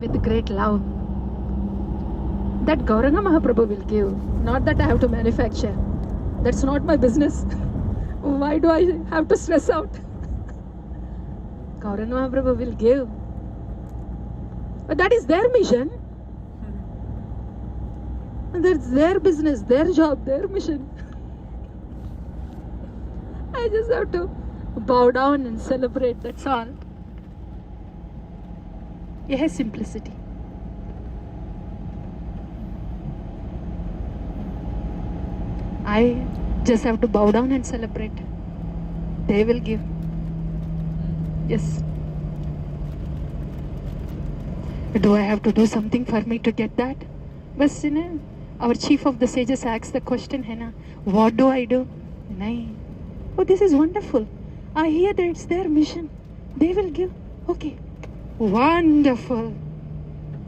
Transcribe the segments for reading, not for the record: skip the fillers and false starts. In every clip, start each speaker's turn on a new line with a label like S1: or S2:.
S1: with great love. That Gauranga Mahaprabhu will give, not that I have to manufacture. That's not my business. Why do I have to stress out? Gauranga Mahaprabhu will give. But that is their mission. And that's their business, their job, their mission. I just have to bow down and celebrate, that's all. यह है simplicity. I just have to bow down and celebrate. They will give. Yes. Do I have to do something for me to get that? Bas, our chief of the sages asks the question, hai na, what do I do? Nahi. Oh, this is wonderful. I hear that it's their mission. They will give. Okay. Wonderful.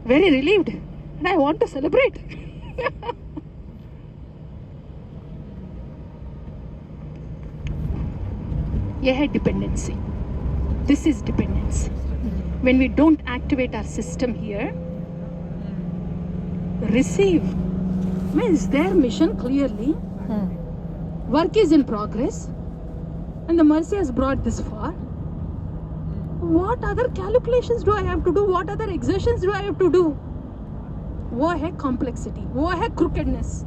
S1: Very relieved. And I want to celebrate. यह है dependency. This is dependency. When we don't activate our system here, receive means their mission clearly. Work is in progress. And the mercy has brought this far. What other calculations do I have to do? What other exertions do I have to do? वो है complexity. वो है crookedness.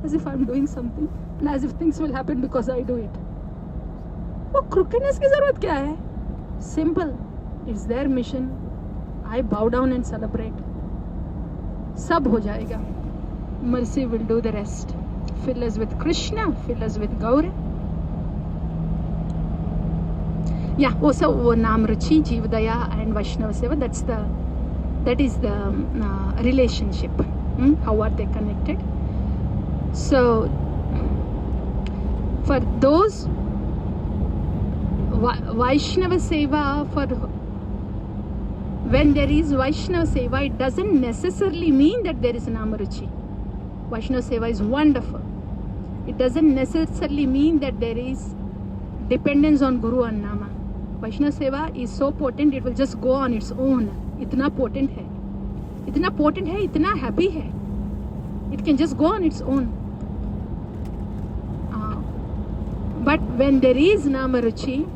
S1: As if I'm doing something and as if things will happen because I do it. वो crookedness की ज़रूरत क्या है? Simple. It's their mission. I bow down and celebrate. सब हो जाएगा. Mercy will do the rest. Fill us with Krishna. Fill us with Gaur. Yeah, also Nam Ruchi, Jivadaya and Vaishnav Seva, that is the relationship. How are they connected? So, for those Vaishnava Seva, when there is Vaishnava Seva, it doesn't necessarily mean that there is Nam Ruchi. Vaishnava Seva is wonderful. It doesn't necessarily mean that there is dependence on Guru and Nama. Vaishnava Seva is so potent, it will just go on its own. Itna potent hai. Itna potent hai, itna happy hai. It can just go on its own. But when there is Nama Ruchi,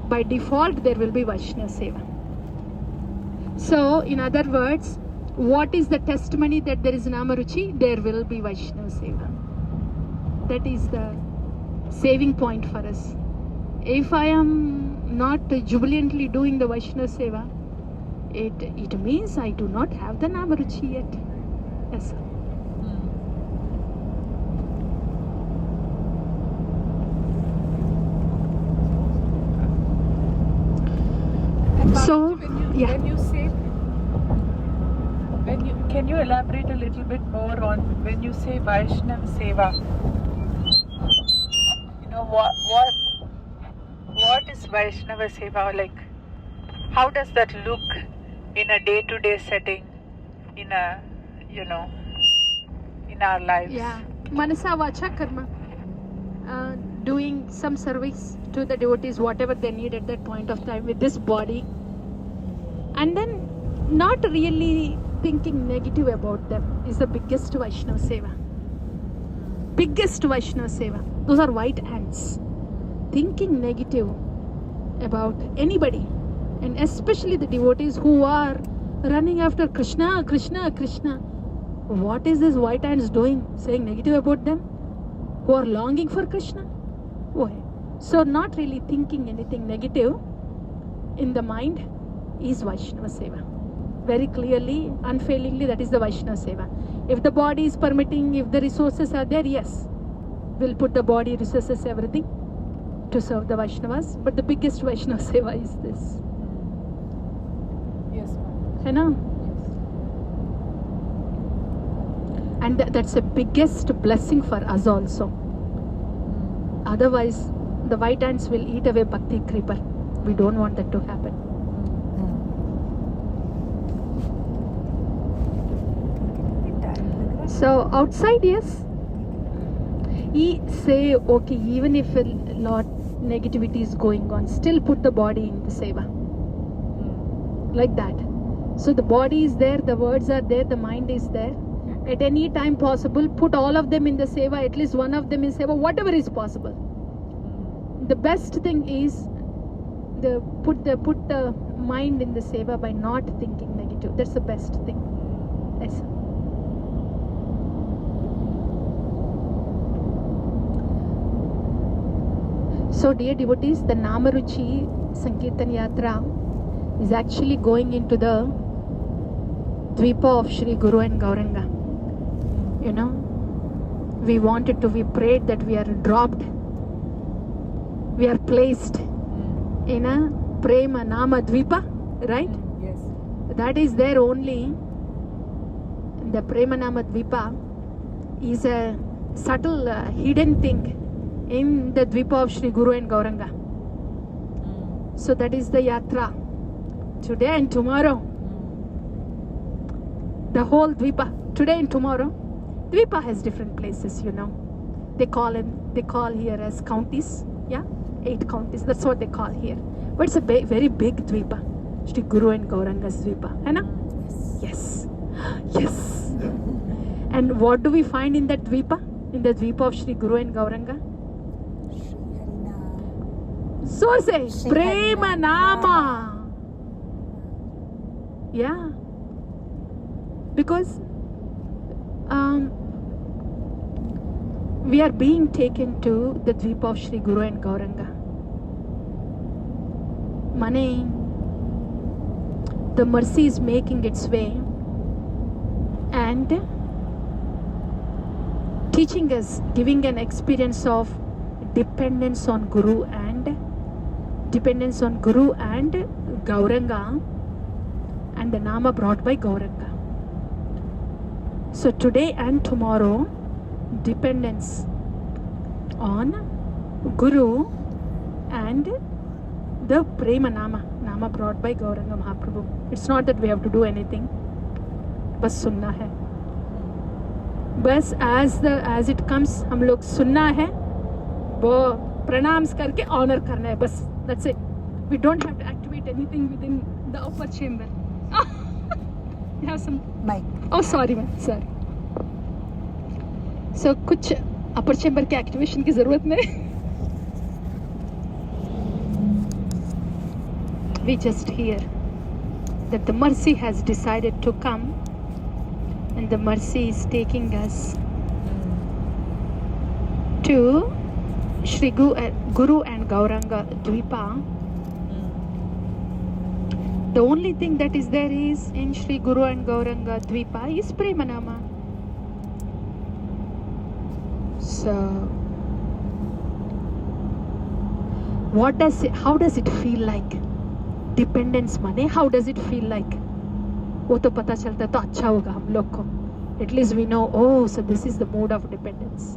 S1: by default there will be Vaishnava Seva. So, in other words, what is the testimony that there is Nama Ruchi? There will be Vaishnava Seva. That is the saving point for us. If I am not jubilantly doing the Vaishnava Seva, it means I do not have the Nama Ruchi yet. Yes, sir. So, yeah.
S2: When you say, can you elaborate a little bit more on when you say Vaishnav Seva? You know, what is Vaishnava Seva? Like, how does that look in a day-to-day setting, in a, in our lives?
S1: Yeah, Manasa Vacha Karma. Doing some service to the devotees, whatever they need at that point of time with this body. And then not really thinking negative about them is the biggest Vaishnava Seva. Biggest Vaishnava Seva. Those are white ants. Thinking negative about anybody, and especially the devotees who are running after Krishna, Krishna, Krishna. What is this white ants doing? Saying negative about them? Who are longing for Krishna? So not really thinking anything negative in the mind is Vaishnava Seva. Very clearly, unfailingly, that is the Vaishnava Seva. If the body is permitting, if the resources are there, yes, we'll put the body, resources, everything to serve the Vaishnavas. But the biggest Vaishnava Seva is this.
S2: Yes, ma'am.
S1: Hai na? And that's the biggest blessing for us also. Otherwise, the white ants will eat away Bhakti Creeper. We don't want that to happen. So outside, yes, say, okay, even if a lot negativity is going on, still put the body in the seva. Like that. So the body is there, the words are there, the mind is there. At any time possible, put all of them in the seva, at least one of them in seva, whatever is possible. The best thing is put the mind in the seva by not thinking negative. That's the best thing. Yes. So dear devotees, the Nama Ruchi Sankirtan Yatra is actually going into the Dvipa of Shri Guru and Gauranga. You know, we prayed that we are dropped, we are placed in a Prema Nama Dvipa, right?
S2: Yes.
S1: That is there only. The Prema Nama Dvipa is a subtle hidden thing in the Dvipa of Shri Guru and Gauranga. So that is the yatra. Today and tomorrow. The whole Dvipa, today and tomorrow. Dvipa has different places, you know. They call here as counties. Yeah, 8 counties. That's what they call here. But it's a very big Dvipa. Shri Guru and Gauranga's Dvipa. Hai na? Yes. Yes. And what do we find in that Dvipa? In the Dvipa of Shri Guru and Gauranga? So say, Prema Nama. Yeah. Because we are being taken to the Dvipa of Shri Guru and Gauranga. Mane, the mercy is making its way and teaching us, giving an experience of dependence on Guru and Gauranga and the Nama brought by Gauranga. So today and tomorrow, dependence on Guru and the Prema Nama brought by Gauranga Mahaprabhu. It's not that we have to do anything. बस सुनना है. बस as it comes, हम लोग सुनना है, वो pranams करके honor करना है. बस that's it. We don't have to activate anything within the upper chamber. You have some
S2: Mic.
S1: Oh sorry man, sorry. So कुछ upper chamber के activation की ज़रूरत नहीं. We just hear that the mercy has decided to come, and the mercy is taking us to Shri Guru and Gauranga Dvipa. The only thing that is there is in Shri Guru and Gauranga Dvipa is Prema Nama. So, how does it feel like? Dependence माने, how does it feel like? वो तो पता चलता तो अच्छा होगा हम लोग को. At least we know, oh, so this is the mode of dependence.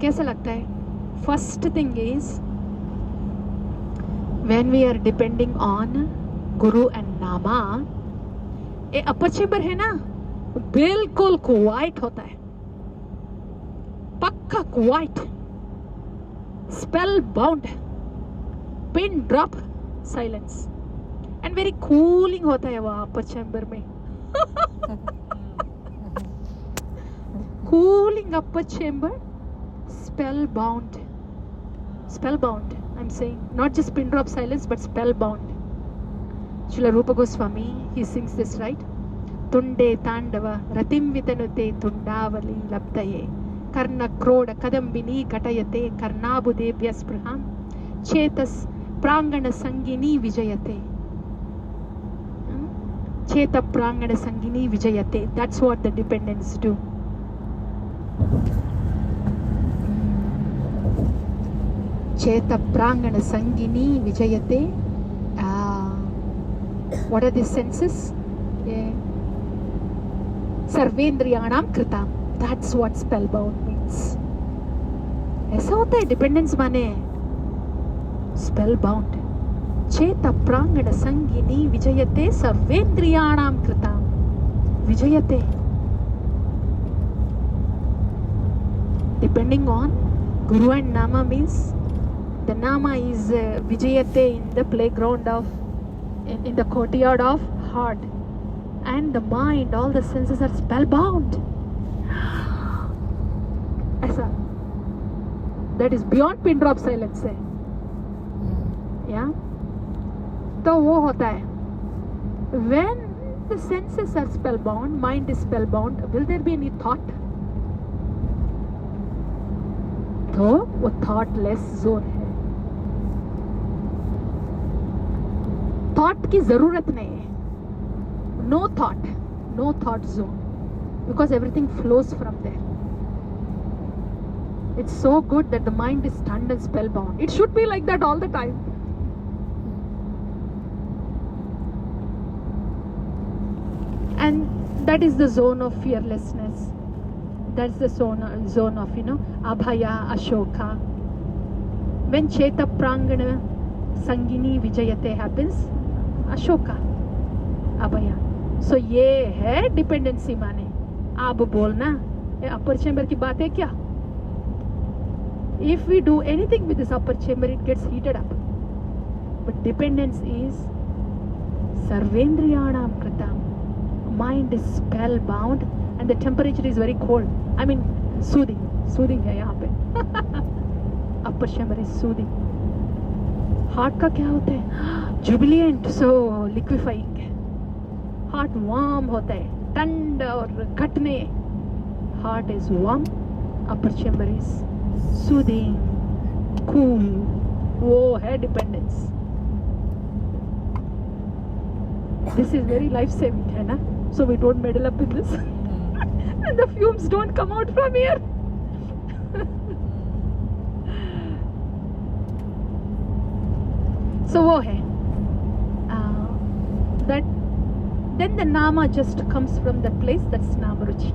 S1: कैसा लगता है? First thing is, when we are depending on Guru and Nama, ये upper chamber है ना, बिल्कुल quiet होता है. पक्का quiet. Spell bound. Pin drop. Silence. And very cooling होता है वहाँ upper chamber में. Cooling upper chamber, spellbound. Spellbound, I'm saying. Not just pin drop silence, but spellbound. Srila Rupa Goswami, he sings this, right? Tunde Tandava, Ratim Vitanute Tundavali Labdaye, Karna Kroda Kadambini Katayate, Karnabude Vyaspraham, Chetas Prangana Sangini Vijayate. Cheta Prangana Sangini Vijayate. That's what the dependents do. Cheta Prangana Sangini Vijayate. What are the senses? Sarvendriyanam Kritam. That's what spellbound means. ऐसा होता है dependence माने spellbound. Cheta prangana sangini vijayate sarvendriyanam kritam. Vijayate. Depending on Guru and Nama means the Nama is Vijayate in the playground of, in the courtyard of heart, and the mind, all the senses are spellbound. ऐसा, that is beyond pin drop silence है, yeah. तो वो होता है. When the senses are spellbound, mind is spellbound, will there be any thought? तो वो thoughtless zone है. Thought की जरूरत नहीं है. No thought zone, because everything flows from there. It's so good that the mind is stunned and spellbound. It should be like that all the time. And that is the zone of fearlessness. That's the zone of, Abhaya, Ashoka. When Cheta Prangana Sangini Vijayate happens, Ashoka, Abhaya. So ये है dependency माने. आप बोलना ये अपर chamber की बात है क्या? If we do anything with this upper chamber, it gets heated up. But dependence is sarvendriyanam kritam. Mind is spellbound and the temperature is very cold. I mean soothing है यहाँ पे. Upper chamber is soothing. Heart का क्या होता है? Jubilant, so liquefying. Heart warm होता है, ठंड और घटने. Heart is warm, upper chamber is soothing, cool. वो है dependence. This is very life saving है ना? So we don't meddle up in this. And the fumes don't come out from here. So वो है. That then the nama just comes from that place. That's nama ruchi.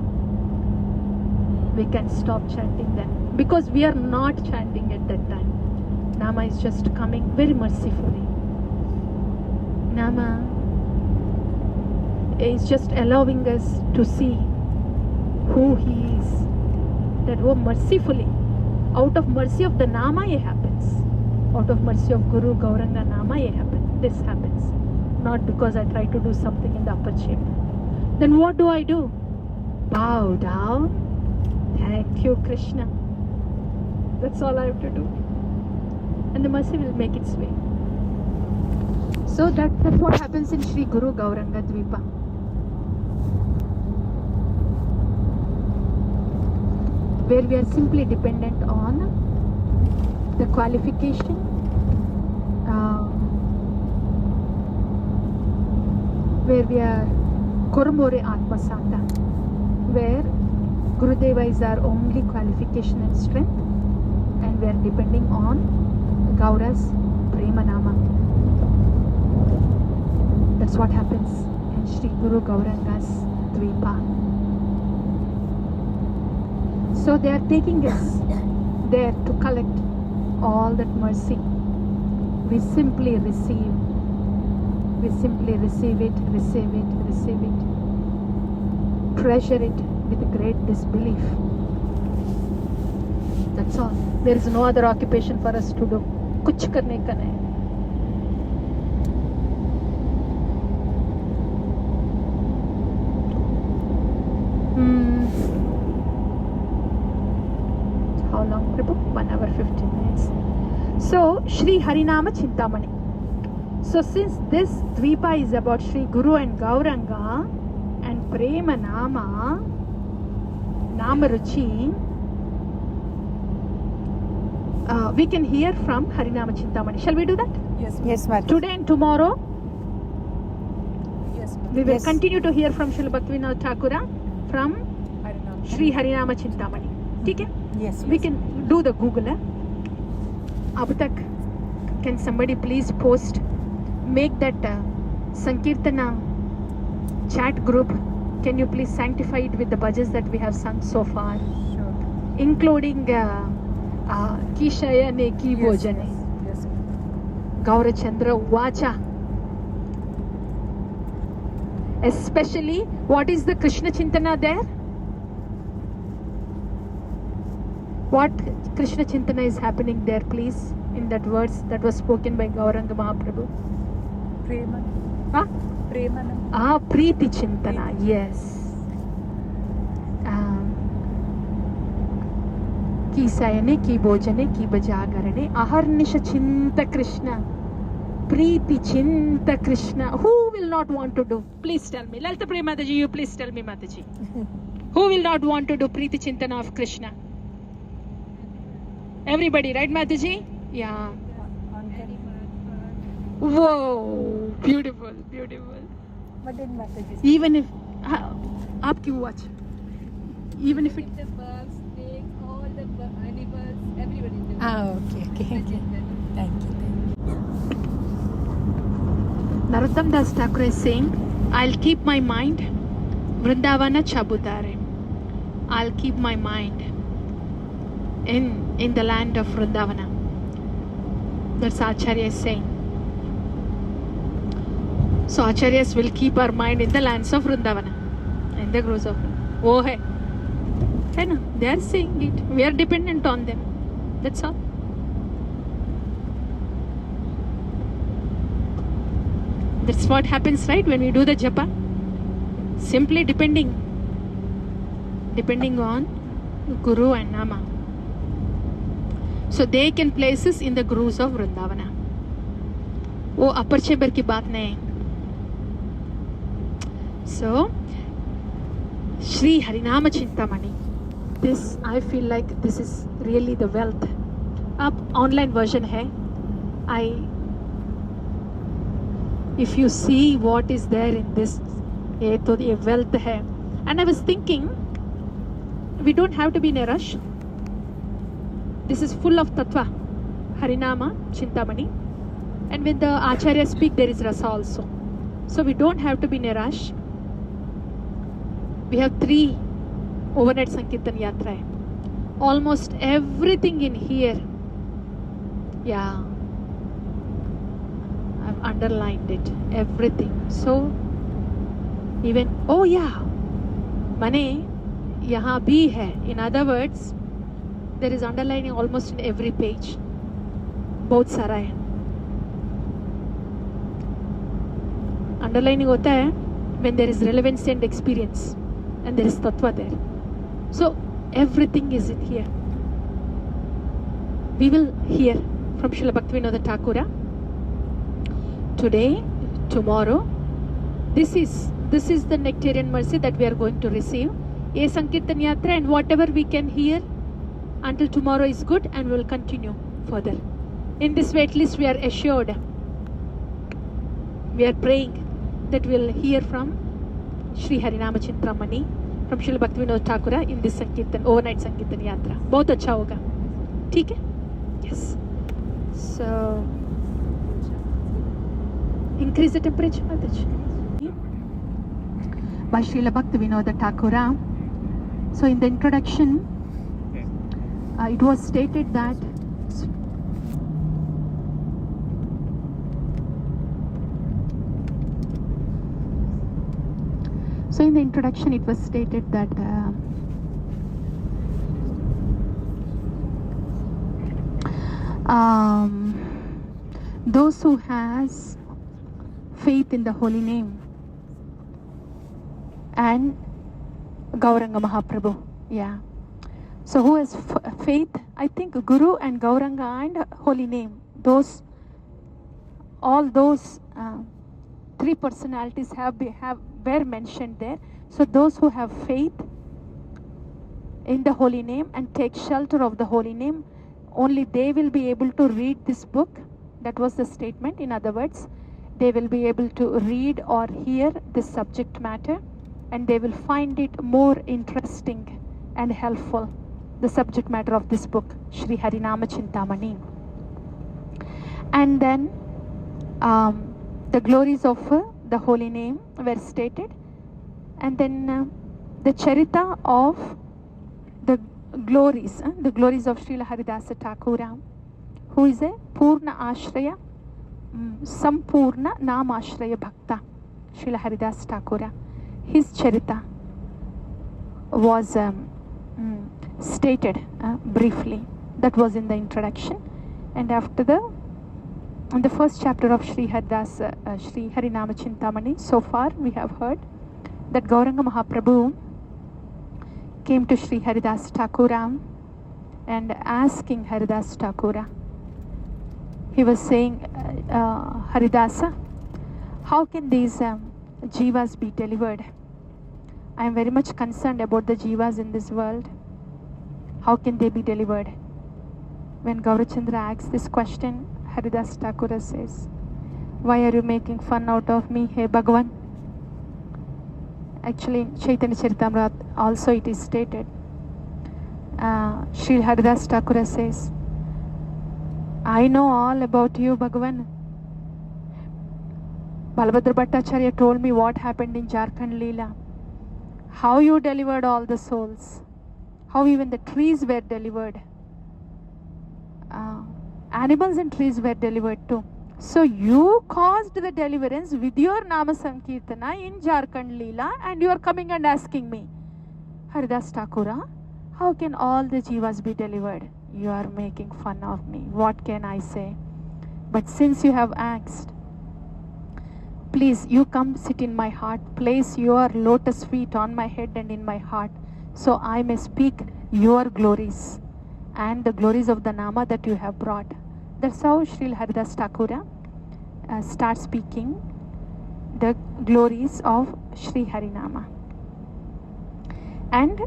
S1: We can stop chanting then, because we are not chanting at that time. Nama is just coming very mercifully. Nama is just allowing us to see who he is. That oh, mercifully, out of mercy of the nama it happens. Out of mercy of Guru Gauranga Nama it happens. This happens. Not because I try to do something in the upper chamber. Then what do I do? Bow down. Thank you, Krishna. That's all I have to do. And the mercy will make its way. So that's what happens in Sri Guru Gauranga Dvipa. Where we are simply dependent on the qualification, where we are Korumore Atmasata, where Gurudeva is our only qualification and strength, and we are depending on Gaura's Prema Nama. That's what happens in Sri Guru Gauranga's Dvipa. So they are taking us there to collect all that mercy. We simply receive. We simply receive it, receive it, receive it. Treasure it with great disbelief. That's all. There is no other occupation for us to do. कुछ करने का नहीं. How long, Prabhu? 1 hour 15 minutes. So, Shri Harinama Chintamani. So, since this Dvipa is about Shri Guru and Gauranga and Prema Nama, Nama Ruchi, we can hear from Harinama Chintamani. Shall we do that?
S3: Yes, madam.
S1: Today and tomorrow,
S3: Yes,
S1: we will continue to hear from Srila Bhaktivinoda Thakura from Shri Harinama Chintamani. ठीक है?
S3: Yes.
S1: We can do the Google. अब तक, can somebody please post, make that Sankirtana chat group. Can you please sanctify it with the bhajas that we have sung so far,
S3: Sure.
S1: including Kishayane Ki Bhojane,
S3: Yes.
S1: Gaurachandra Vacha. Especially, what is the Krishna Chintana there? What Krishna Chintana is happening there, please, in that words that was spoken by Gauranga Mahaprabhu?
S3: Prema.
S1: Huh?
S2: Prema Nama.
S1: Preeti Chintana, yes. की सयने की भोजने की बजागरणे अहर्निश चिंत कृष्ण प्रीति चिंत Krishna. Who will not want to do? Please tell me. Lalita Prema Mataji, you please tell me, Mataji. Who will not want to do Preeti Chintana of Krishna? Everybody, right, Mataji? Yeah. Whoa, beautiful, beautiful.
S2: What did Mataji say?
S1: Even if आपकी watch, even if it
S3: The birds, snakes, all the animals, everybody do.
S2: Okay. Thank you.
S1: Narottam Das Thakur is saying, I'll keep my mind Vrindavana Chabutare. I'll keep my mind in the land of Vrindavana. That's Acharya is saying. So Acharyas will keep our mind in the lands of Vrindavana, in the groves of Vrindavana. Oh hai. Hai na? They are saying it. We are dependent on them. That's all. That's what happens, right, when we do the japa. Simply depending on Guru and Nama. So they can place us in the grooves of Vrindavana. वो अपर chamber की बात नहीं. So Shri Harinama Chintamani. This, I feel like this is really the wealth. अब online version है. If you see what is there in this, ये तो ये wealth है. And I was thinking, we don't have to be in a rush. This is full of tattva, Harinama Chintamani. And when the Acharya speak, there is rasa also. So we don't have to be in a rush. We have 3 overnight Sankirtan Yatra. Almost everything in here, yeah, I've underlined it, everything. So even, oh yeah, Mane, yahan bhi hai. In other words, there is underlining almost in every page. बहुत सारा है. Underlining होता है when there is relevancy and experience and there is tattva there. So everything is in here. We will hear from Srila Bhaktivinoda Thakura today, tomorrow. This is the nectarian mercy that we are going to receive. Ye Sankirtan Yatra, and whatever we can hear until tomorrow is good, and we will continue further. In this way, at least we are assured. We are praying that we will hear from Shri Harinama Chintamani from Srila Bhaktivinoda Thakura in this Sankirtan, overnight Sankirtan Yatra. बहुत अच्छा होगा. ठीक है? Yes. So, increase the temperature, Mataji. By Srila Bhaktivinoda Thakura. So in the introduction, it was stated that those who has faith in the holy name and Gauranga Mahaprabhu, yeah. So who has faith? I think Guru and Gauranga and holy name. All those 3 personalities were mentioned there. So those who have faith in the holy name and take shelter of the holy name, only they will be able to read this book. That was the statement. In other words, they will be able to read or hear this subject matter, and they will find it more interesting and helpful, the subject matter of this book, Shri Harinama Chintamani. And then the glories of the holy name were stated, and then the charita of the glories of Srila Haridasa Thakura, who is a Purna Ashraya, Sampurna Nam Ashraya Bhakta, Srila Haridasa Thakura. His charita was stated briefly. That was in the introduction. And after the in the first chapter of Sri Harinama Chintamani, so far we have heard that Gauranga Mahaprabhu came to Sri Haridas Thakura and asking Haridas Thakura. He was saying, Haridasa, how can these jivas be delivered? I am very much concerned about the jivas in this world. How can they be delivered? When Gaurachandra asks this question, Haridas Thakura says, why are you making fun out of me, hey Bhagavan? Actually, in Chaitanya Charitamrita also it is stated. Sri Haridas Thakura says, I know all about you, Bhagavan. Balabhadra Bhattacharya told me what happened in Jharkhand Leela. How you delivered all the souls. How even the trees were delivered. Animals and trees were delivered too. So you caused the deliverance with your Nama Sankirtana in Jharkhand Leela, and you are coming and asking me, Haridas Thakura, how can all the jivas be delivered? You are making fun of me. What can I say? But since you have asked, please, you come sit in my heart. Place your lotus feet on my head and in my heart, so I may speak your glories and the glories of the Nama that you have brought. That's how Sri Haridas Thakura starts speaking the glories of Sri Harinama. And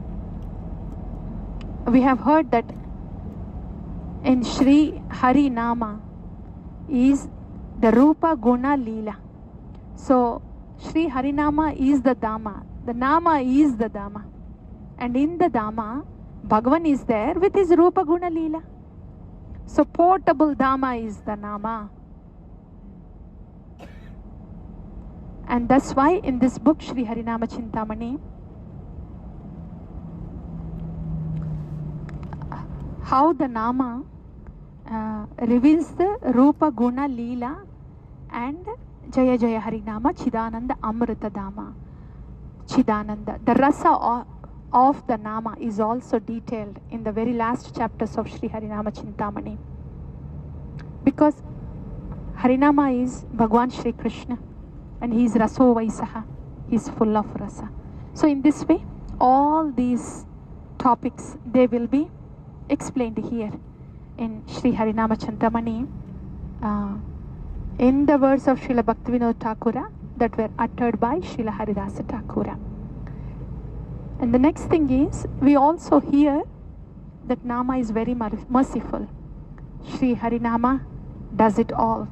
S1: we have heard that in Sri Harinama is the Rupa Guna Leela. So Sri Harinama is the Dhamma. The Nama is the Dhamma. And in the Dhamma, Bhagavan is there with his Rupa Guna Leela. So portable Dhamma is the Nama. And that's why in this book, Sri Harinama Chintamani, how the Nama reveals the Rupa Guna Leela and Jaya Jaya Harinama Chidananda Amrita Dhamma. Chidananda. The rasa of the Nama is also detailed in the very last chapters of Sri Harinama Chintamani. Because Harinama is Bhagwan Shri Krishna and he is Raso Vaisaha. He is full of rasa. So in this way, all these topics, they will be explained here in Sri Harinama Chintamani in the words of Srila Bhaktivinoda Thakura that were uttered by Srila Haridasa Thakura. And the next thing is, we also hear that Nama is very merciful. Sri Harinama does it all.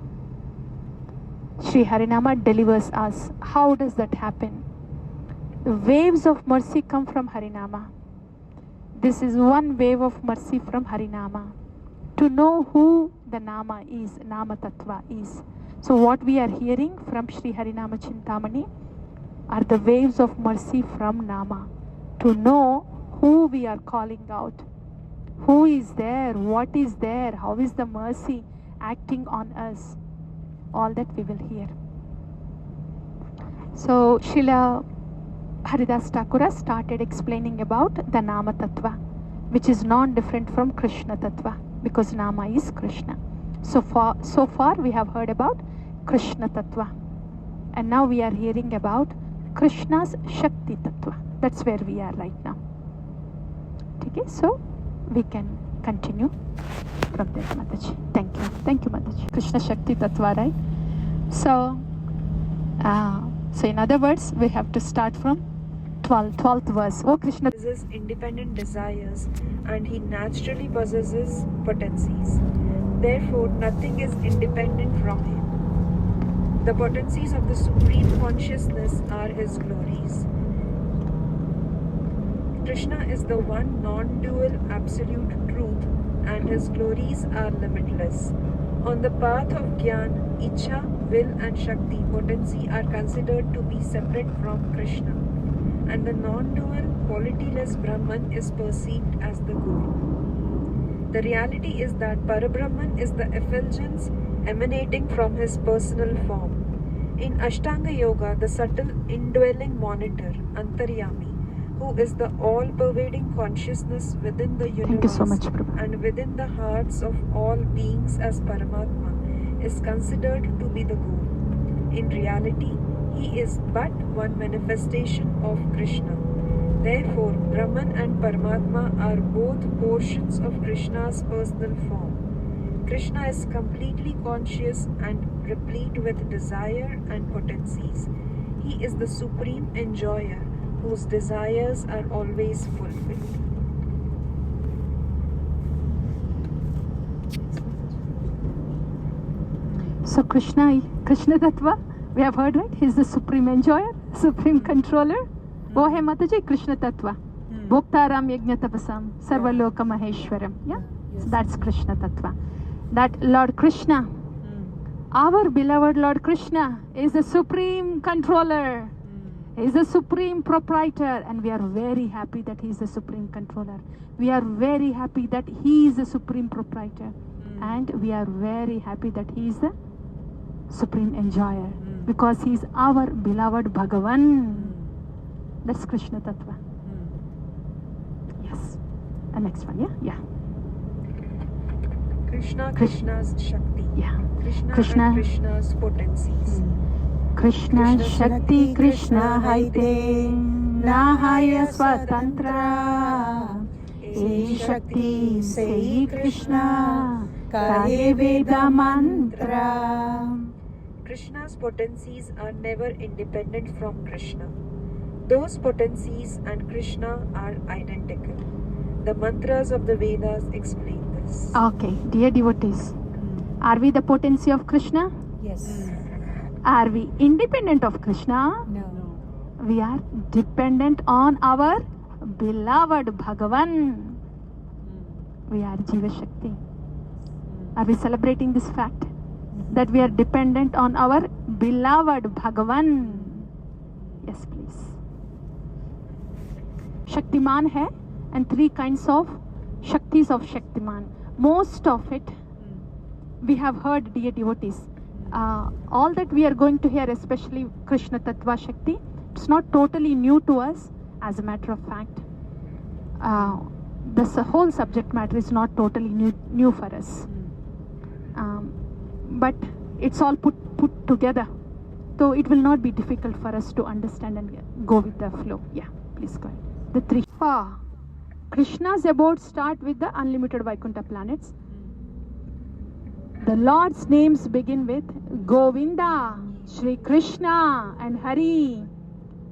S1: Sri Harinama delivers us. How does that happen? The waves of mercy come from Harinama. This is one wave of mercy from Harinama. To know who the Nama is, Nama Tattva is. So what we are hearing from Sri Harinama Chintamani are the waves of mercy from Nama. To know who we are calling out. Who is there? What is there? How is the mercy acting on us? All that we will hear. So Srila Haridas Thakura started explaining about the Nama Tattva, which is non-different from Krishna Tattva, because Nama is Krishna. So far we have heard about Krishna Tattva. And now we are hearing about Krishna's Shakti Tattva. That's where we are right now. Okay, so we can continue from there, Mataji. Thank you. Thank you, Mataji. Krishna Shakti Tattva, right? So in other words, we have to start from 12th verse. Oh Krishna
S4: possesses independent desires and he naturally possesses potencies. Therefore, nothing is independent from him. The potencies of the Supreme Consciousness are his glories. Krishna is the one non-dual absolute truth and his glories are limitless. On the path of Gyan, Icha, Will and Shakti potency are considered to be separate from Krishna, and the non-dual qualityless Brahman is perceived as the Guru. The reality is that Parabrahman is the effulgence emanating from his personal form. In Ashtanga Yoga, the subtle indwelling monitor, Antaryami, who is the all-pervading consciousness within the universe
S1: so much, Prabhu.
S4: and within the hearts of all beings as Paramatma, is considered to be the goal. In reality, he is but one manifestation of Krishna. Therefore, Brahman and Paramatma are both portions of Krishna's personal form. Krishna is completely conscious and replete with desire and potencies. He is the supreme enjoyer whose desires are always fulfilled.
S1: So Krishna Tattva, we have heard, right? He is the supreme enjoyer, supreme controller. वो है माताजी कृष्ण तत्व भोक्ताराम यज्ञ तपसाम सर्वलोक maheshwaram. Yeah, so that's Krishna Tattva. That Lord Krishna, our beloved Lord Krishna, is the supreme controller. He is the supreme proprietor, and we are very happy that he is the supreme controller. We are very happy that he is the supreme proprietor, and we are very happy that he is the supreme enjoyer, because he is our beloved Bhagavan. That's Krishna Tattva. Yes. And next one, yeah.
S4: Krishna's Shakti.
S1: Yeah.
S4: Krishna and Krishna's potencies.
S1: Krishna Shakti, Krishna Haite, Nahaya Swatantra, Ei Shakti, Sei Krishna, Kahe Veda Mantra.
S4: Krishna's potencies are never independent from Krishna. Those potencies and Krishna are identical. The mantras of the Vedas explain this.
S1: Okay, dear devotees, are we the potency of Krishna?
S3: Yes.
S1: Are we independent of Krishna?
S3: No.
S1: We are dependent on our beloved Bhagavan. We are Jiva Shakti. Are we celebrating this fact? That we are dependent on our beloved Bhagavan. Yes, please. Shaktiman hai, and three kinds of Shaktis of Shaktiman. Most of it we have heard, dear devotees. All that we are going to hear, especially Krishna Tattva Shakti, it's not totally new to us. As a matter of fact, this whole subject matter is not totally new for us. But it's all put together, so it will not be difficult for us to understand and go with the flow. Yeah, please go ahead. The three. Krishna's abode start with the unlimited Vaikuntha planets. The Lord's names begin with Govinda, Shri Krishna and Hari.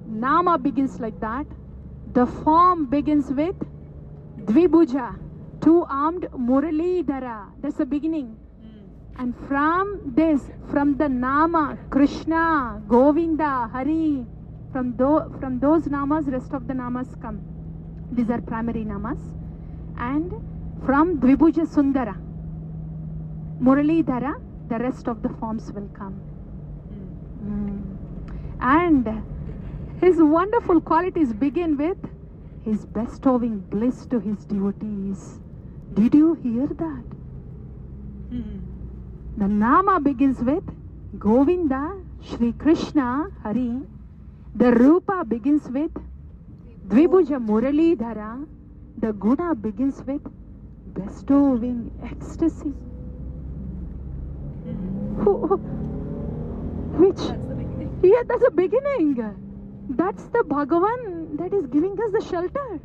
S1: Nama begins like that. The form begins with Dvibhuja, two-armed Muralidhara. That's the beginning. And from the Nama, Krishna, Govinda, Hari, from those namas, rest of the namas come. These are primary namas. And from Dvibhuja Sundara, Muralidhara, the rest of the forms will come. And his wonderful qualities begin with his bestowing bliss to his devotees. Did you hear that? The Nama begins with Govinda, Shri Krishna, Hari. The Rupa begins with Dvibhuja Muralidhara. The Guna begins with bestowing ecstasy. Which?
S3: That's the beginning.
S1: Yeah, that's the beginning. That's the Bhagavan that is giving us the shelter.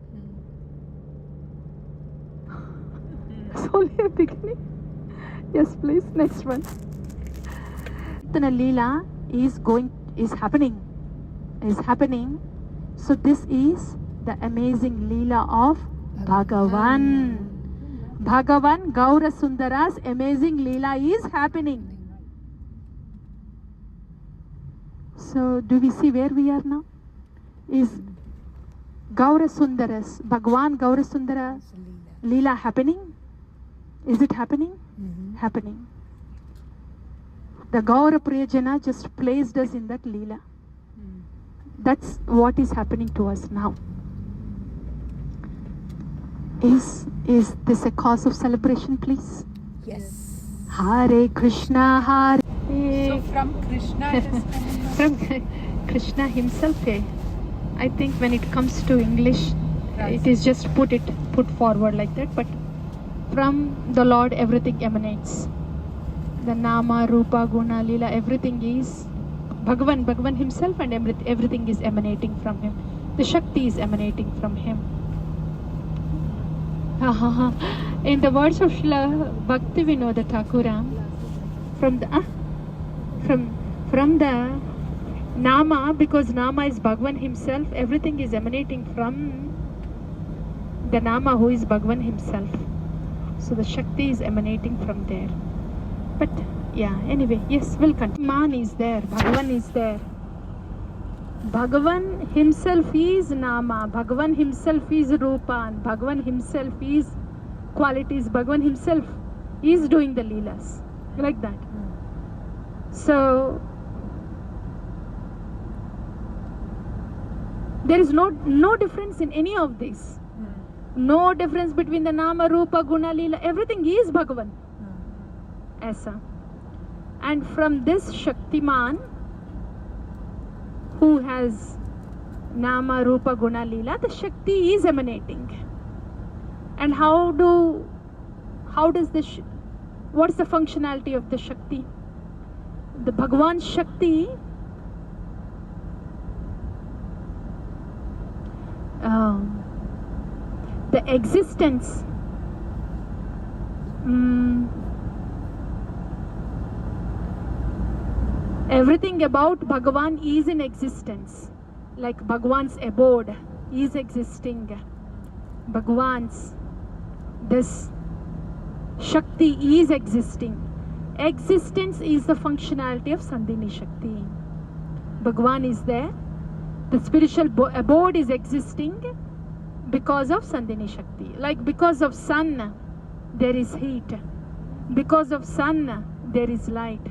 S1: It's only a beginning. Yes, please. Next one. Chintamani Leela is happening. So this is the amazing Leela of Bhagavan. Bhagavan Gaur Sundara's amazing Leela is happening. So do we see where we are now? Is Gaur Sundara's, Bhagavan Gaur Sundara Leela happening? Is it happening? Happening. The Gaur Priyajana just placed us in that Leela. That's what is happening to us now. Is this a cause of celebration, please?
S3: Yes.
S1: Hare Krishna, Hare.
S2: So from Krishna it is coming.
S1: From Krishna himself. I think when it comes to English, it is just put forward like that. But from the Lord, everything emanates. The Nama, Rupa, Guna, Lila, everything is Bhagavan himself, and everything is emanating from him. The Shakti is emanating from him. In the words of Srila Bhakti Vinoda Thakura, from the Nama, because Nama is Bhagavan himself, everything is emanating from the Nama, who is Bhagavan himself. So the Shakti is emanating from there. But yeah, anyway, yes, we'll continue. Man is there, Bhagavan is there. Bhagavan himself is Nama, Bhagavan himself is Rupa, and Bhagavan himself is qualities, Bhagavan himself is doing the Leelas. Like that. So there is no difference in any of these. No difference between the Nama, Rupa, Guna, Leela. Everything is Bhagavan. Aisa. And from this Shaktiman, who has Nama, Rupa, Guna, Leela, the Shakti is emanating. And what's the functionality of the Shakti? The Bhagavan Shakti the existence everything about Bhagavan is in existence. Like Bhagavan's abode is existing. Bhagavan's this Shakti is existing. Existence is the functionality of Sandhini Shakti. Bhagavan is there. The spiritual abode is existing because of Sandhini Shakti. Like because of sun, there is heat. Because of sun, there is light.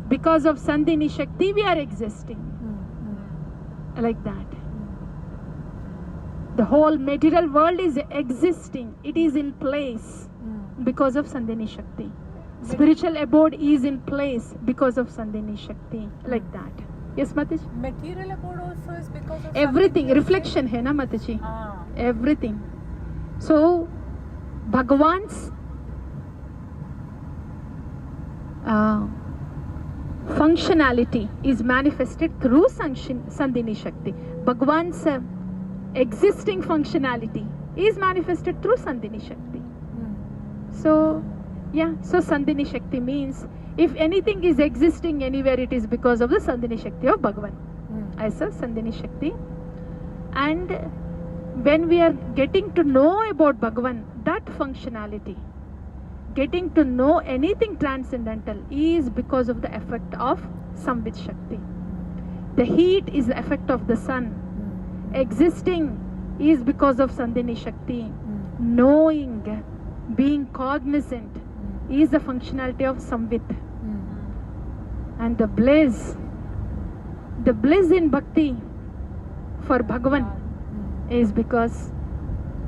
S1: Because of Sandhini Shakti, we are existing. Like that. The whole material world is existing. It is in place because of Sandhini Shakti. Spiritual abode is in place because of Sandhini Shakti. Like that. Yes, Mataji?
S2: Material abode also is because of
S1: everything. Reflection hai na, Mataji? Everything. So, Bhagavan's functionality is manifested through Sandhini Shakti. Bhagavan's existing functionality is manifested through Sandhini Shakti. So, yeah, so Sandhini Shakti means if anything is existing anywhere, it is because of the Sandhini Shakti of Bhagavan. Aisa, Sandhini Shakti. And when we are getting to know about Bhagavan, that functionality, getting to know anything transcendental is because of the effect of Samvit Shakti. The heat is the effect of the sun. Existing is because of Sandhini Shakti. Knowing, being cognizant is the functionality of Samvit. And the bliss in Bhakti for Bhagavan is because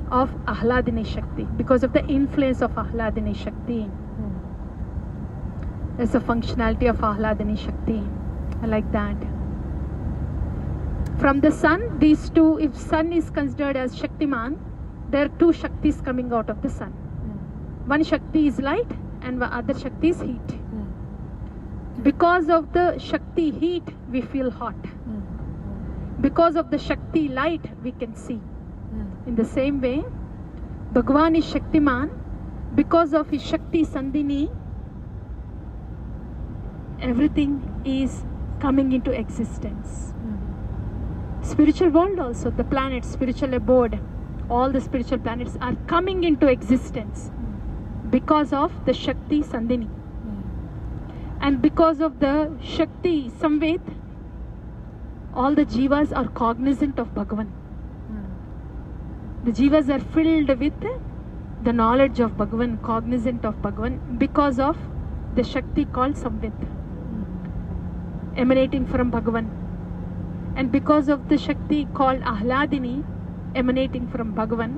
S1: of Ahladini Shakti, because of the influence of Ahladini Shakti. It's a functionality of Ahladini Shakti, like that. From the sun, these two, if sun is considered as Shaktiman, there are two Shaktis coming out of the sun. One Shakti is light and the other Shakti is heat. Because of the Shakti heat, we feel hot. Because of the Shakti light, we can see. In the same way, Bhagavan is Shaktiman. Because of his Shakti Sandhini, everything is coming into existence. Spiritual world also, the planets, spiritual abode, all the spiritual planets are coming into existence because of the Shakti Sandhini. And because of the Shakti Samved, all the jivas are cognizant of Bhagavan. The jivas are filled with the knowledge of Bhagavan, cognizant of Bhagavan, because of the Shakti called Samved, emanating from Bhagavan. And because of the Shakti called Ahladini, emanating from Bhagavan,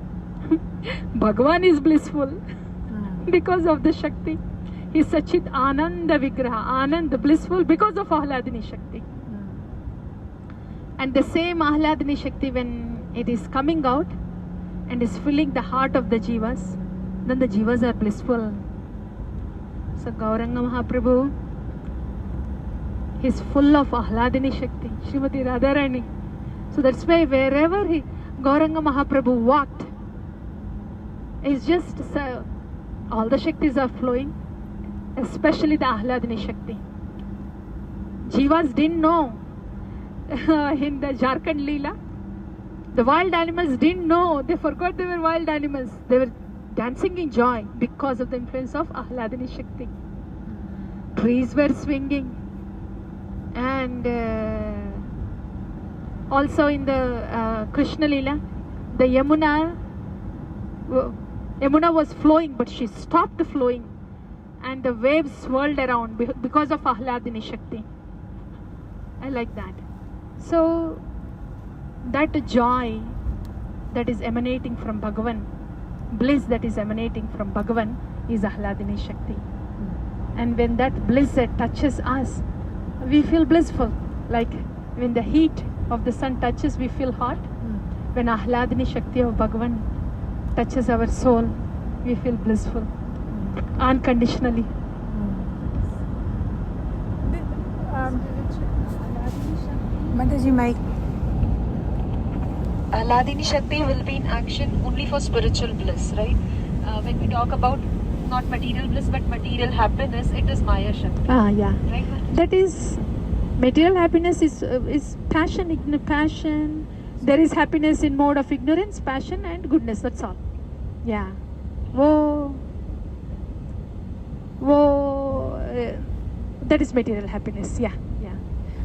S1: Bhagavan is blissful because of the Shakti. He is Sachit Ananda Vigraha, Anand, blissful because of Ahladini Shakti. And the same Ahladini Shakti, when it is coming out and is filling the heart of the jivas, then the jivas are blissful. So Gauranga Mahaprabhu He's full of Ahladini Shakti, Srimati Radharani. So that's why wherever Gauranga Mahaprabhu walked, it's just all the Shaktis are flowing, especially the Ahladini Shakti. Jivas didn't know in the Jharkhand Leela. The wild animals didn't know. They forgot they were wild animals. They were dancing in joy because of the influence of Ahladini Shakti. Trees were swinging. And also in the Krishna Leela, the Yamuna was flowing, but she stopped flowing. And the waves swirled around because of Ahladini Shakti. I like that. So, that joy that is emanating from Bhagavan, bliss that is emanating from Bhagavan is Ahladini Shakti. And when that bliss touches us, we feel blissful. Like when the heat of the sun touches, we feel hot. When Ahladini Shakti of Bhagavan touches our soul, we feel blissful. Unconditionally.
S4: Mataji, Mike.
S5: Ahladini Shakti will be in action only for spiritual bliss, right? When we talk about not material bliss but material happiness, it is Maya Shakti.
S1: Yeah.
S5: Right?
S1: That is, material happiness is passion, passion. There is happiness in mode of ignorance, passion and goodness, that's all. Yeah. That is material happiness, yeah.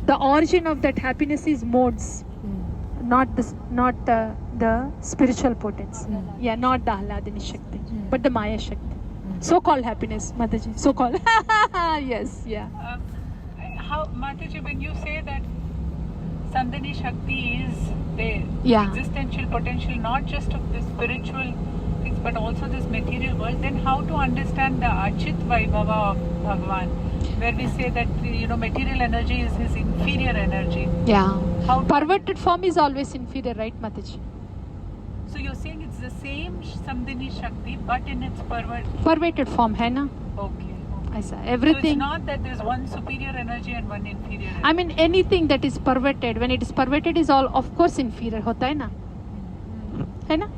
S1: The origin of that happiness is modes, not the spiritual potence. Yeah, not the Ahladini Shakti, but the Maya Shakti. So-called happiness, Mataji, so-called. Yes, yeah.
S2: How, Mataji, when you say that Sandhini Shakti is the existential potential, not just of the spiritual things, but also this material world, then how to understand the Achit Vaibhava of Bhagavan, where we say that, material energy is his inferior energy.
S1: Yeah. Perverted form is always inferior, right, Mataji?
S2: So you're saying it's the same Sandhini Shakti, but in its
S1: perverted form, hai na?
S2: Okay.
S1: Everything.
S2: So it's not that there's one superior energy and one inferior energy.
S1: I mean, anything that is perverted, when it is perverted, is all, of course, inferior. Hota hai na? Hai na?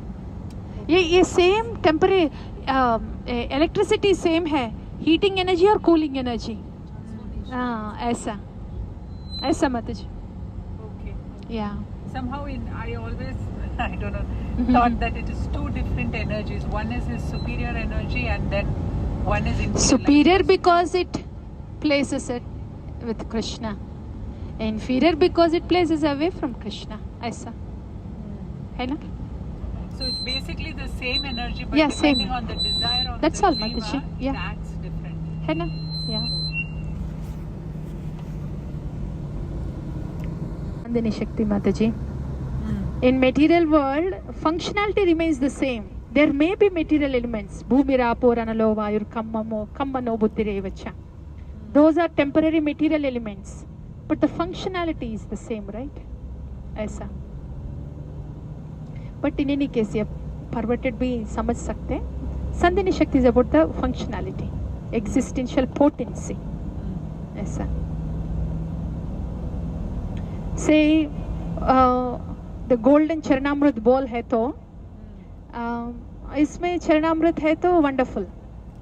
S1: ये same temporary electricity same है, heating energy और cooling energy. ऐसा Mataji.
S2: Okay.
S1: Yeah.
S2: Somehow I always, I don't know, thought that it is two different energies. One is his superior energy and then one is inferior.
S1: Superior because it places it with Krishna. Inferior because it places away from Krishna. ऐसा है ना?
S2: So it's basically the same energy, but
S1: Yeah,
S2: depending
S1: same.
S2: on the desire of
S1: That's
S2: the
S1: all,
S2: dreamer,
S1: Mataji. Yeah.
S2: it acts different.
S1: है ना? Yeah. Sandhini Shakti, Mataji. In material world, functionality remains the same. There may be material elements. Bhumirapo ranalo vayur kammano buddhirevacha. Those are temporary material elements. But the functionality is the same, right? ऐसा. But in any case, ये perverted भी समझ सकते हैं. Sandhini Shakti is about the functionality, existential potency. ऐसा. Say the golden Charanamrit bowl है तो इसमें Charanamrit है तो wonderful.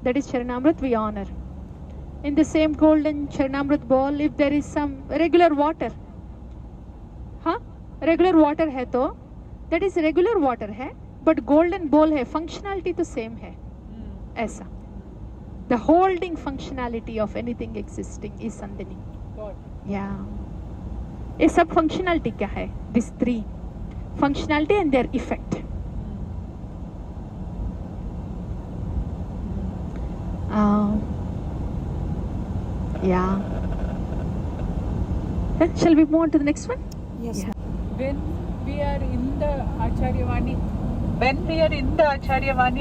S1: That is Charanamrit we honor. In the same golden Charanamrit bowl, if there is some regular water, regular water है तो that is regular water है, but golden bowl है, functionality तो same है. ऐसा. The holding functionality of anything existing is Sandhini. Yeah. ये सब functionality क्या है? These three. Functionality and their effect. Yeah. Shall we move on to the next one?
S4: Yes.
S1: Yeah.
S2: When we are in the Acharyavani,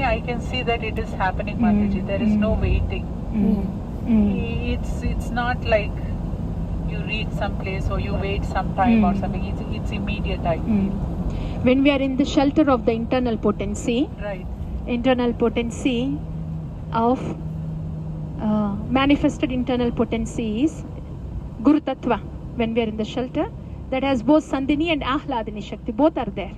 S2: I can see that it is happening, Mataji. There is no waiting. It's not like you read some place or you wait some time or something. It's immediate, I feel.
S1: When we are in the shelter of the internal potency,
S2: Right.
S1: internal potency of manifested internal potencies, Guru Tattva, when we are in the shelter, that has both Sandhini and Ahladini Shakti, both are there.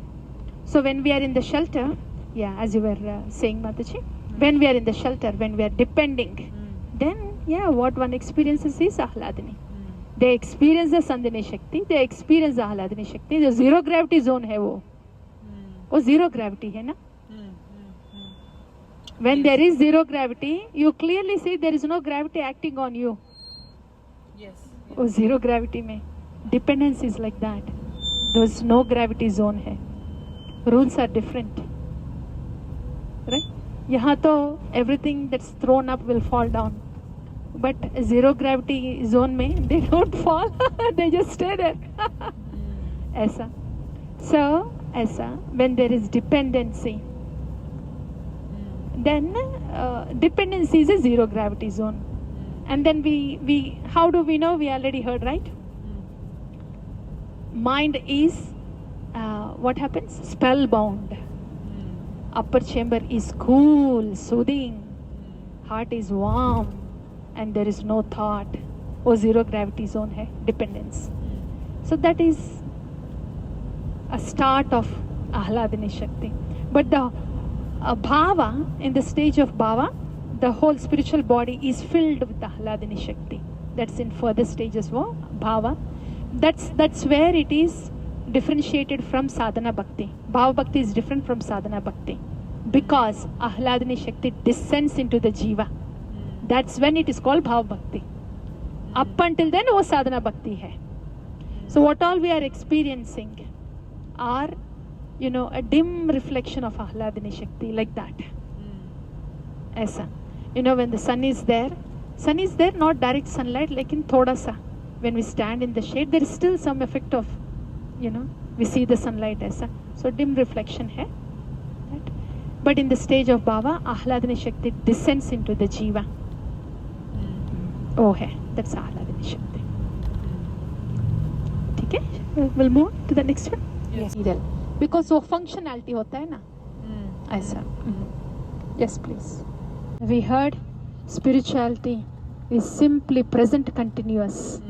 S1: So when we are in the shelter, as you were saying, Mataji, when we are in the shelter, when we are depending, then what one experiences is Ahladini. They experience the Sandhini Shakti, they experience the Ahladini Shakti. The zero gravity zone hai wo zero gravity hai na. When there is zero gravity, you clearly see there is no gravity acting on you.
S2: Yes.
S1: वो zero gravity में dependence is like that. There is no gravity zone है. Rules are different, right? यहाँ तो everything that's thrown up will fall down, but zero gravity zone में they don't fall, they just stay there. ऐसा. So ऐसा when there is dependency, then dependency is a zero gravity zone. And then we how do we know? We already heard, right? Mind is what happens? Spellbound. Upper chamber is cool, soothing. Heart is warm, and there is no thought. वो zero gravity zone है, dependence. So that is a start of Ahladini Shakti. But the bhava, in the stage of bhava, the whole spiritual body is filled with Ahladini Shakti. That's in further stages of bhava. That's where it is differentiated from sadhana bhakti. Bhava bhakti is different from sadhana bhakti because Ahladini Shakti descends into the jiva. That's when it is called bhava bhakti. Up until then, वो sadhana bhakti hai. So what all we are experiencing are, a dim reflection of Ahladini Shakti, like that. Aisa. When the sun is there, not direct sunlight, like in thoda sa. When we stand in the shade, there is still some effect of, we see the sunlight aisa. So dim reflection hai. Right? But in the stage of bhava, Ahladini Shakti descends into the jiva. Oh hai, that's Ahladini Shakti. Okay? We'll move to the next one.
S2: Yes.
S1: Because वो functionality होता है ना, ऐसा. Yes, please. We heard spirituality is simply present continuous,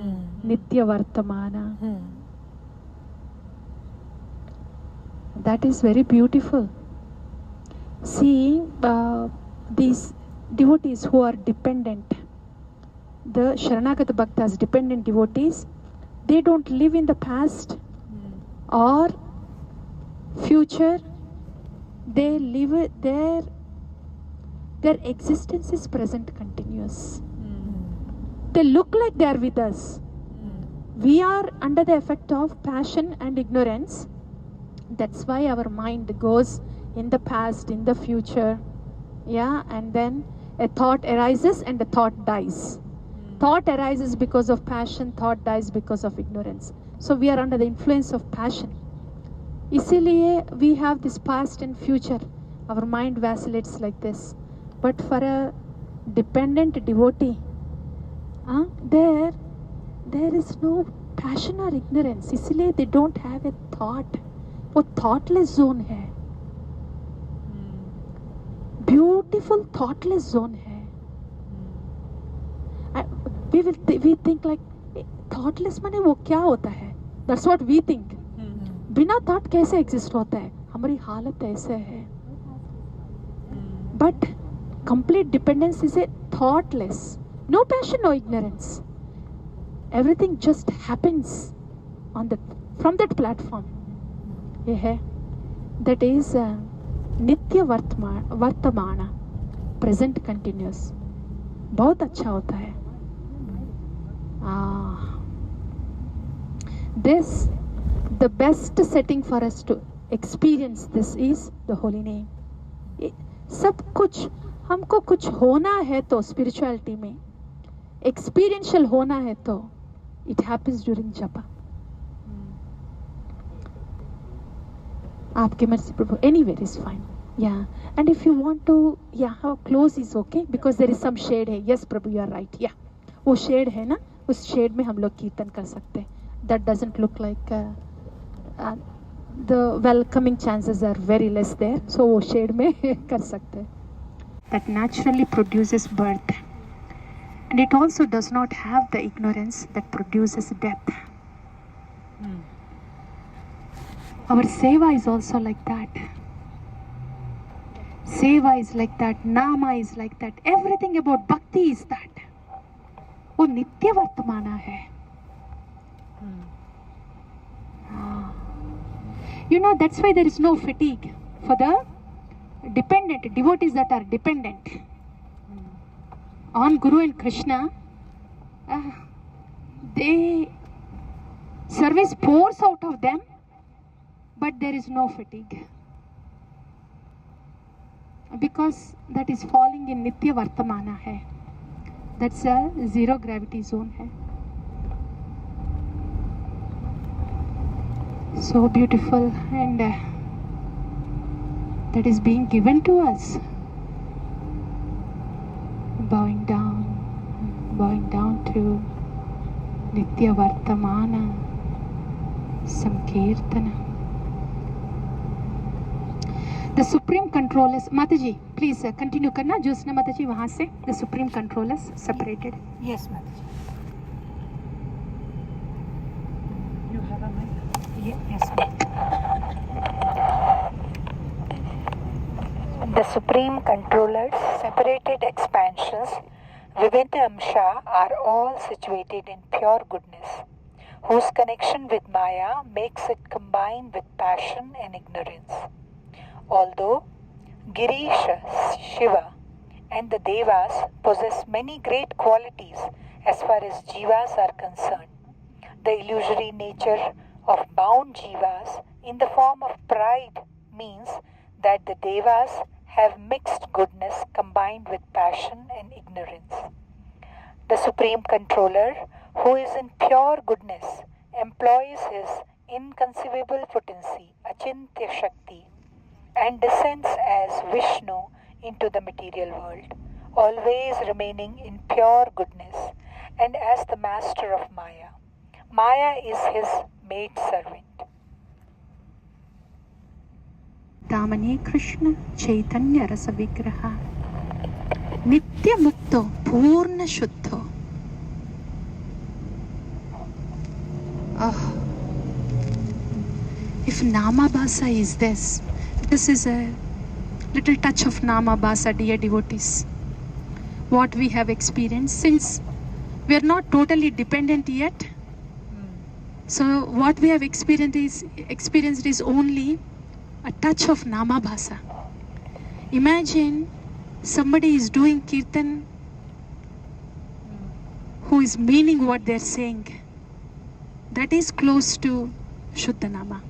S1: nitya vartamana. That is very beautiful. See, these devotees who are dependent, the Sharanagata Bhaktas, dependent devotees, they don't live in the past or future. They live their existence is present continuous. They look like they are with us. We are under the effect of passion and ignorance. That's why our mind goes in the past, in the future. And then a thought arises and a thought dies. Thought arises because of passion, thought dies because of ignorance. So we are under the influence of passion. इसीलिए we have this past and future. Our mind vacillates like this. But for a dependent devotee, there is no passion or ignorance. इसीलिए they don't have a thought. वो thoughtless zone है. Beautiful thoughtless zone है. We think like thoughtless माने वो क्या होता है? That's what we think. बिना थॉट कैसे एग्जिस्ट होता है? हमारी हालत ऐसे है. But complete dependence is a thoughtless, no passion, no ignorance. Everything just happens on that, from that platform. ये है, दैट इज नित्य वर्तमान, प्रेजेंट कंटिन्यूस. बहुत अच्छा होता है. This the best setting for us to experience this is the holy name. सब कुछ हमको कुछ होना है तो spirituality में experiential होना है तो it happens during japa. आपके मर्जी प्रभु, anywhere is fine. And if you want to, how close is okay because there is some shade है. Yes Prabhu, you are right. वो shade है ना, उस shade में हम लोग कीर्तन कर सकते हैं. That doesn't look like the welcoming chances are very less there. So वो shade में कर सकते हैं. That naturally produces birth. And it also does not have the ignorance that produces death. Our seva is also like that. Seva is like that. Nama is like that. Everything about bhakti is that. वो नित्य वर्तमाना है. You know, that's why there is no fatigue for the dependent devotees that are dependent on Guru and Krishna. They service pours out of them, but there is no fatigue, because that is falling in nitya vartamana hai. That's a zero gravity zone hai. So beautiful, and that is being given to us. Bowing down to nitya vartamana sankirtana. The supreme controllers. Mataji, please continue करना. Jyosna Mataji वहाँ से. The supreme controllers separated.
S2: Yes, Mataji. You have a mic? Yes, ma'am.
S6: The supreme controllers, separated expansions, Vivinta Amsha, are all situated in pure goodness, whose connection with Maya makes it combine with passion and ignorance. Although Girisha, Shiva, and the Devas possess many great qualities as far as jivas are concerned, the illusory nature of bound jivas in the form of pride means that the Devas have mixed goodness combined with passion and ignorance. The Supreme Controller, who is in pure goodness, employs his inconceivable potency, Achintya Shakti, and descends as Vishnu into the material world, always remaining in pure goodness and as the master of Maya. Maya is his maid servant.
S1: Chintamani Krishna Chaitanya Rasa Vigraha Nitya Mukto Purna Shuddho. Oh, if Namabhasa is this is a little touch of Namabhasa, dear devotees. What we have experienced, since we are not totally dependent yet. So what we have experienced is only a touch of Namabhasa. Imagine somebody is doing kirtan who is meaning what they are saying. That is close to Shuddha Nama.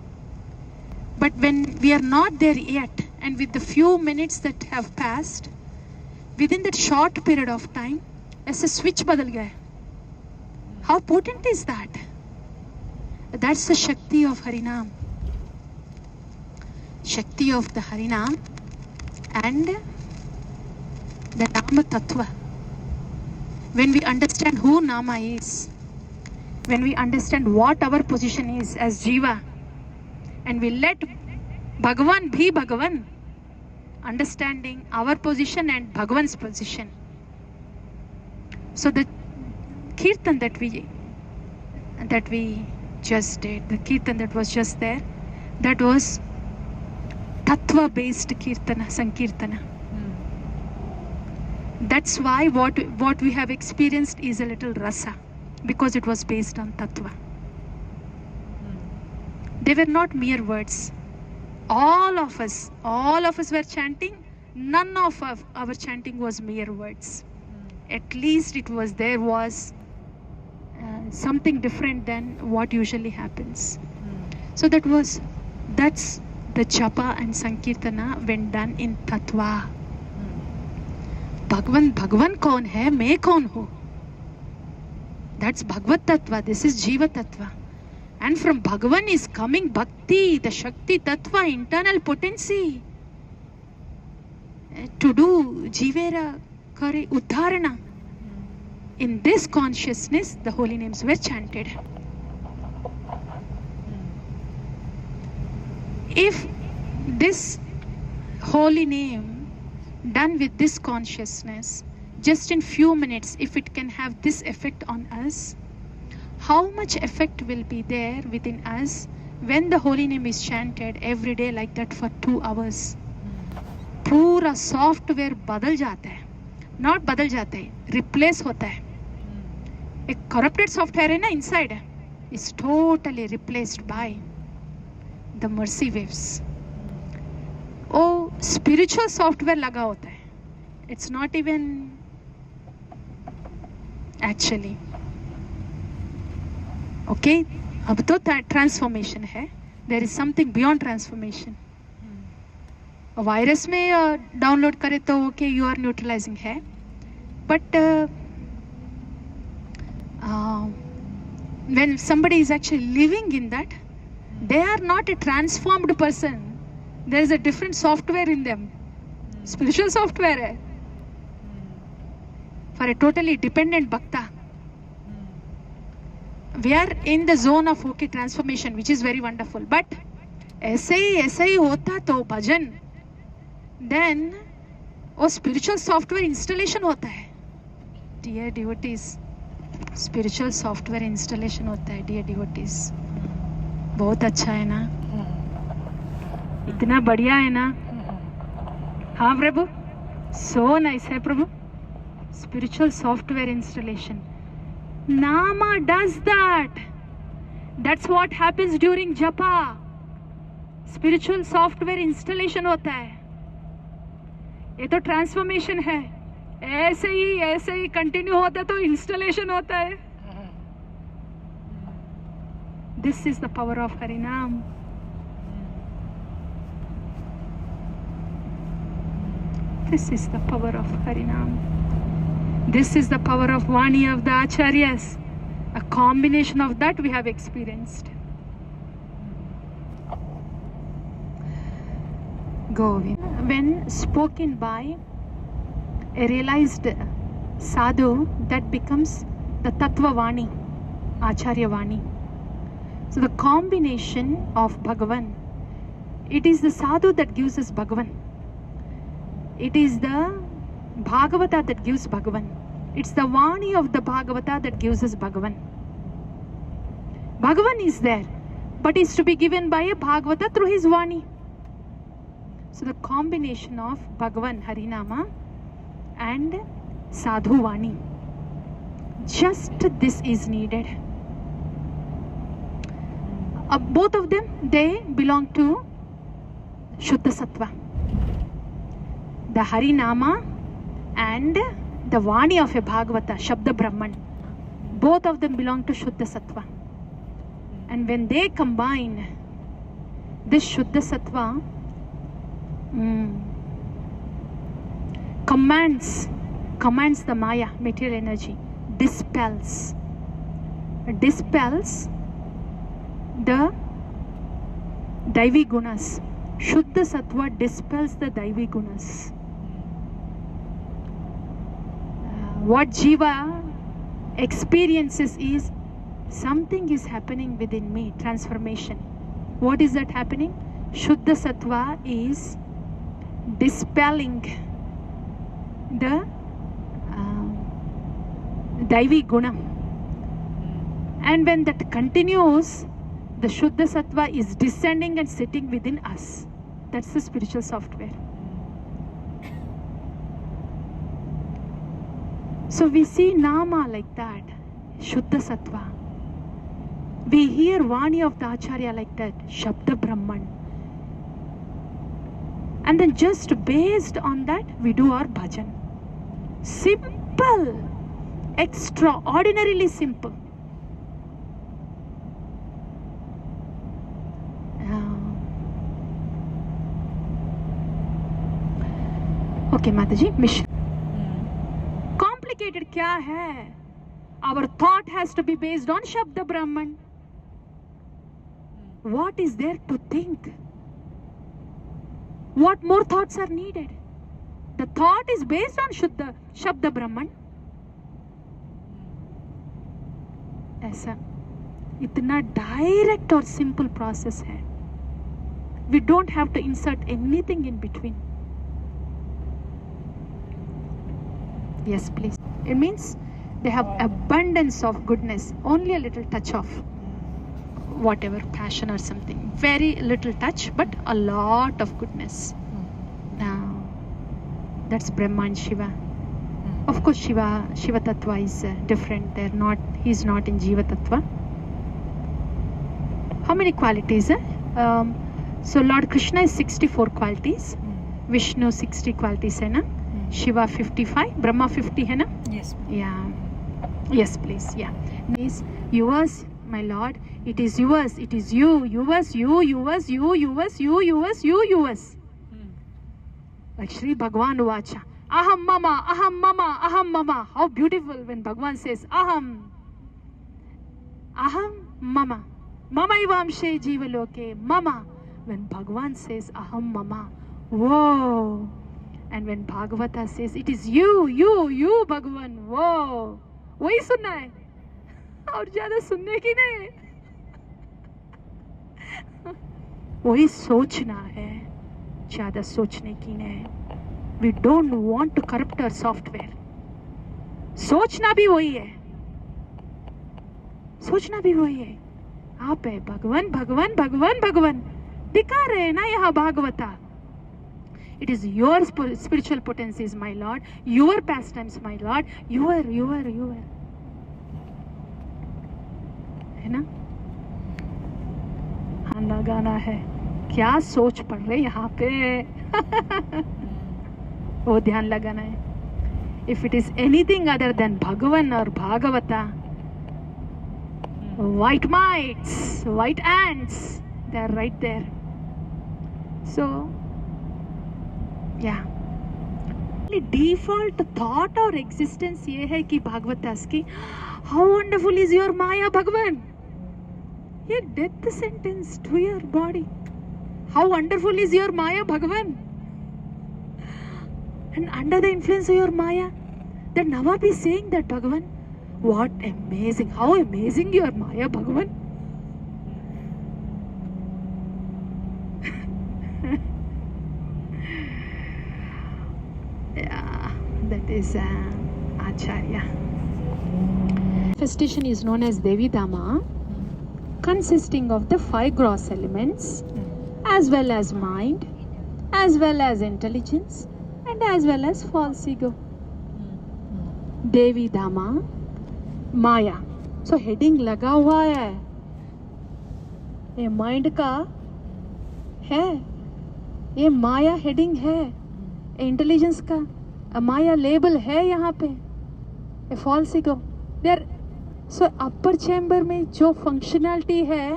S1: But when we are not there yet, and with the few minutes that have passed, within that short period of time, as a switch badal gaya. How potent is that? That's the Shakti of Harinam. Shakti of the Harinam and the Nama Tattva. When we understand who Nama is, when we understand what our position is as Jiva, and we let Bhagavan be Bhagavan, understanding our position and Bhagavan's position. So the kirtan that we just did, the kirtan that was just there, that was Tattva based Kirtana, Sankirtana. That's why what we have experienced is a little rasa, because it was based on Tattva. They were not mere words. All of us were chanting. None of our chanting was mere words. At least there was something different than what usually happens. So that's the japa and sankirtana when done in Tattva. Bhagavan kaun hai, main kaun hu? That's Bhagavad Tattva. This is Jiva Tattva. And from Bhagavan is coming Bhakti, the Shakti Tattva, internal potency. To do Jivera Kare Uddharana. In this consciousness, the holy names were chanted. If this holy name done with this consciousness just in few minutes, if it can have this effect on us, how much effect will be there within us when the holy name is chanted every day like that for 2 hours? पूरा software बदल जाता है, not बदल जाता है, replace होता है. एक करप्टेड सॉफ्टवेयर है ना inside, is totally replaced by the mercy waves. Oh spiritual software लगा होता है. It's not even actually okay. अब तो ट्रांसफॉर्मेशन है, there is something beyond transformation. Virus में डाउनलोड करे तो ओके यू आर न्यूट्रलाइजिंग है, but when somebody is actually living in that, they are not a transformed person. There is a different software in them. Spiritual software hai for a totally dependent bhakta. We are in the zone of okay transformation, which is very wonderful, but ऐसे ही होता तो भजन, then वो spiritual software installation होता है. Dear devotees, spiritual software installation होता है dear devotees. बहुत अच्छा है ना, इतना बढ़िया है ना. हाँ प्रभु, so nice है प्रभु. Spiritual software installation. Nama does that. That's what happens during japa. Spiritual software installation होता है. ये तो ट्रांसफॉर्मेशन है. ऐसे ही कंटिन्यू होता तो इंस्टॉलेशन होता है. This is the power of Harinam. This is the power of Harinam. This is the power of vani of the acharyas. A combination of that we have experienced. Govind, when spoken by a realized sadhu, that becomes the Tattva Vani, Acharya Vani. So the combination of Bhagavan, it is the sadhu that gives us Bhagavan. It is the Bhagavata that gives Bhagavan. It's the Vani of the Bhagavata that gives us Bhagavan. Bhagavan is there, but is to be given by a Bhagavata through his Vani. So the combination of Bhagavan Harinama and Sadhu Vani, just this is needed. Both of them, they belong to Shuddha Sattva. The Harinama and the Vani of a Bhagavata, Shabda Brahman, both of them belong to Shuddha Sattva. And when they combine, this Shuddha Sattva commands the Maya, material energy, dispels the Daivi Gunas. Shuddha Sattva dispels the Daivi Gunas. What Jiva experiences is something is happening within me, transformation. What is that happening? Shuddha Sattva is dispelling the Daivi Guna. And when that continues, the Shuddha Sattva is descending and sitting within us. That's the spiritual software. So we see Nama like that, Shuddha Sattva. We hear Vani of the Acharya like that, Shabda Brahman. And then just based on that, we do our bhajan. Simple, extraordinarily simple. Okay, Mataji, mission. Complicated क्या है? Our thought has to be based on Shabda Brahman. What is there to think? What more thoughts are needed? The thought is based on Shabda Brahman. ऐसा इतना direct और simple process है. We don't have to insert anything in between. Yes, please. It means they have abundance of goodness. Only a little touch of whatever passion or something. Very little touch, but a lot of goodness. Now, that's Brahma and Shiva. Of course, Shiva Tattva is different. He's not in Jiva Tattva. How many qualities? So Lord Krishna is 64 qualities. Vishnu 60 qualities hai na? Shiva 55, Brahma 50 hai na?
S2: Yes.
S1: Yeah. Yes, please. Yeah. Is yours, my Lord. It is yours. It is you. Yours. You. Yours. You. Yours. You. Yours. You. Yours. Like Sri Bhagavan Vacha. Aham mama. Aham mama. Aham mama. How beautiful when Bhagavan says Aham. Aham mama. Mama ivamshe jivaloke. Mama. When Bhagavan says Aham mama. Whoa. And when Bhagavata says it is you Bhagavan. Whoa. वही सुनना है और ज्यादा सुनने की नहीं. वही सोचना है, ज्यादा सोचने की नहीं. We don't want to corrupt our software. सोचना भी वही है, सोचना भी वही है. आप है भगवान भगवान भगवान भगवान दिखा रहे हैं ना यहाँ Bhagavata. It is your spiritual potencies, my Lord. Your pastimes, my Lord. Your. है ना? हाँ लगाना है. क्या सोच पड़ रही यहाँ पे? वो ध्यान लगाना है. If it is anything other than Bhagavan or Bhagavata, white mites, white ants, they are right there. So, yeah. Default thought or existence ये है कि भागवतास की how wonderful is your Maya Bhagavan. ये death sentence to your body. How wonderful is your Maya Bhagavan. And under the influence of your Maya, the Nawab is saying that Bhagavan, what amazing, how amazing your Maya Bhagavan. Yeah, that is Acharya. Manifestation is known as Devi Dhamma, consisting of the 5 gross elements, as well as mind, as well as intelligence, and as well as false ego. Devi Dhamma, Maya. So heading लगा हुआ है, ये mind का है, ये Maya heading है, intelligence का माया label है यहाँ पे, a false ego there. So upper chamber में जो फंक्शनैलिटी है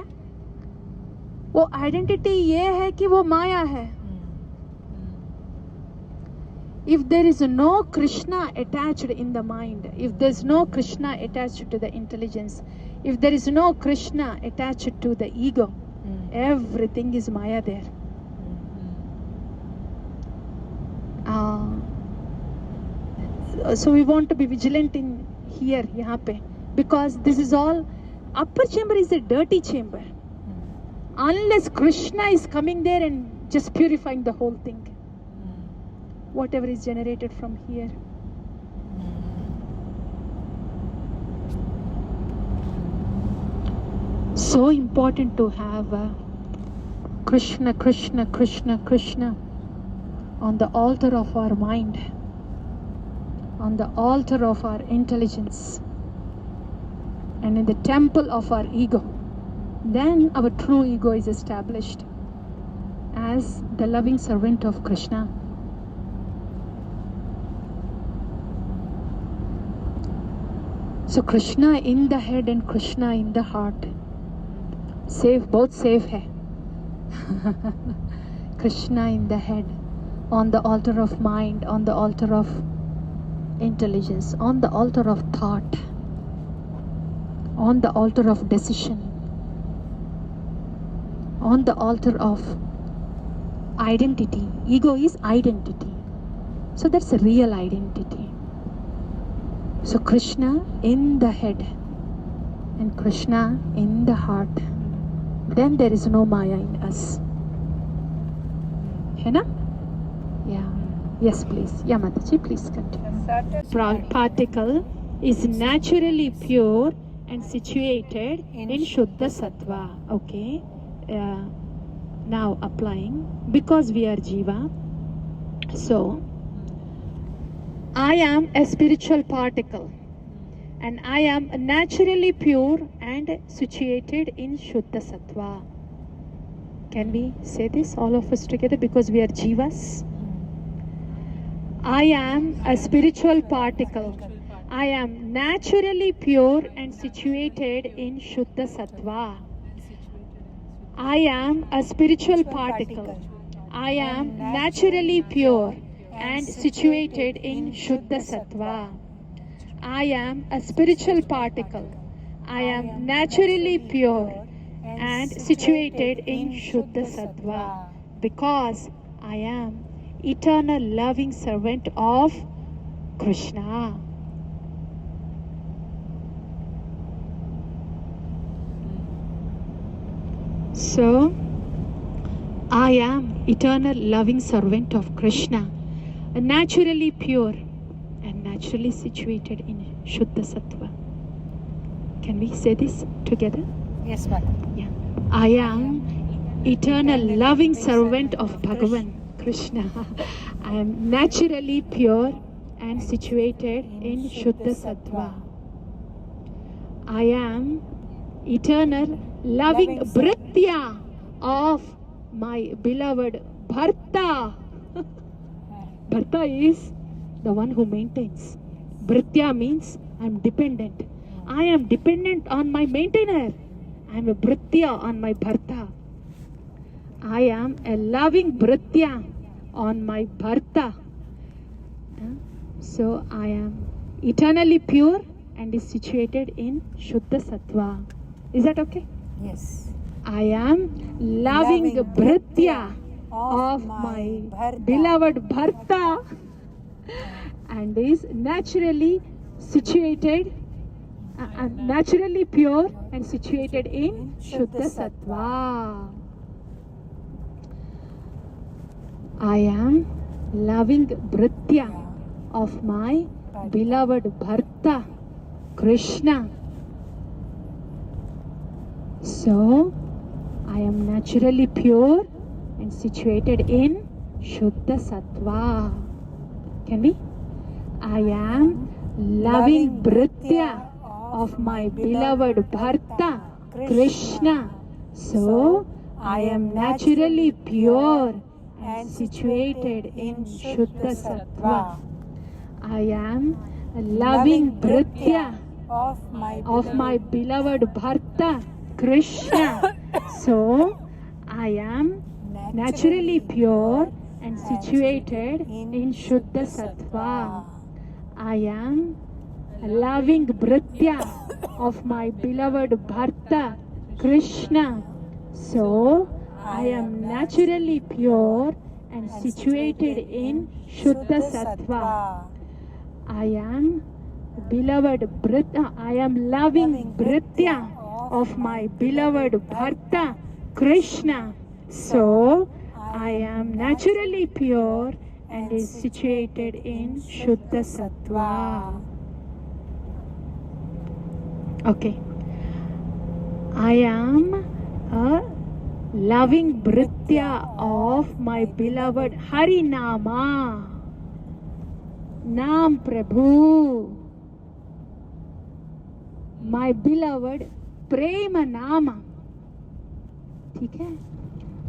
S1: वो आइडेंटिटी ये है कि वो माया है. If there is no Krishna attached in the mind, if there is no Krishna attached to the intelligence, if there is no Krishna attached to the ego, everything is maya there. So we want to be vigilant in here, यहाँ पे, because this is all, upper chamber is a dirty chamber. Unless Krishna is coming there and just purifying the whole thing, whatever is generated from here. So important to have Krishna, Krishna, Krishna, Krishna on the altar of our mind, on the altar of our intelligence, and in the temple of our ego. Then our true ego is established as the loving servant of Krishna. So Krishna in the head and Krishna in the heart. Safe, both safe hai. Krishna in the head, on the altar of mind, on the altar of intelligence, on the altar of thought, on the altar of decision, on the altar of identity. Ego is identity. So that's a real identity. So Krishna in the head and Krishna in the heart. Then there is no Maya in us. है ना? Yeah. Yes, please. Yeah, Mataji, please continue. Particle is naturally pure and situated in Shuddha Sattva. Okay. Now applying, because we are Jiva. So, I am a spiritual particle and I am naturally pure and situated in Shuddha Sattva. Can we say this, all of us together, because we are Jivas? I am a spiritual particle. I am naturally pure and situated in Shuddha Sattva. I am a spiritual particle. I am naturally pure and situated in Shuddha Sattva. I am a spiritual particle. I am naturally pure and situated in Shuddha Sattva, because I am eternal loving servant of Krishna. So, I am eternal loving servant of Krishna, naturally pure and naturally situated in Shuddha Sattva. Can we say this together?
S6: Yes, Mother.
S1: Yeah. I am eternal loving servant of Bhagavan, Krishna. I am naturally pure and situated in Shuddha Sattva. I am eternal loving Bhritya of my beloved Bharta. Bharta is the one who maintains. Bhritya means I am dependent. I am dependent on my maintainer. I am a Bhritya on my Bharta. I am a loving Bhritya on my Bharta. So I am eternally pure and is situated in Shuddha Sattva. Is that okay?
S6: Yes.
S1: I am loving Bhritya of my beloved Bharta and is naturally situated, naturally pure and situated in Shuddha Sattva. I am loving Bhritya of my beloved Bharta, Krishna. So, I am naturally pure and situated in Shuddha Sattva. Can we? I am loving Bhritya of my beloved Bharta, Krishna. So, I am naturally pure and situated in Shuddha Sattva. I am loving Bhritya of my beloved Bharta, Krishna. So, I am naturally pure and situated in Shuddha Sattva. I am loving Bhritya of my beloved Bharta, Krishna. So, I am naturally pure and situated in Shuddha Sattva. I am loving Bhritya of my beloved Bharta, Krishna. So, I am naturally pure and is situated in Shuddha Sattva. Okay. I am a loving Bhritya of my beloved Harinama. Naam Prabhu. My beloved Prema Nama. ठीक है?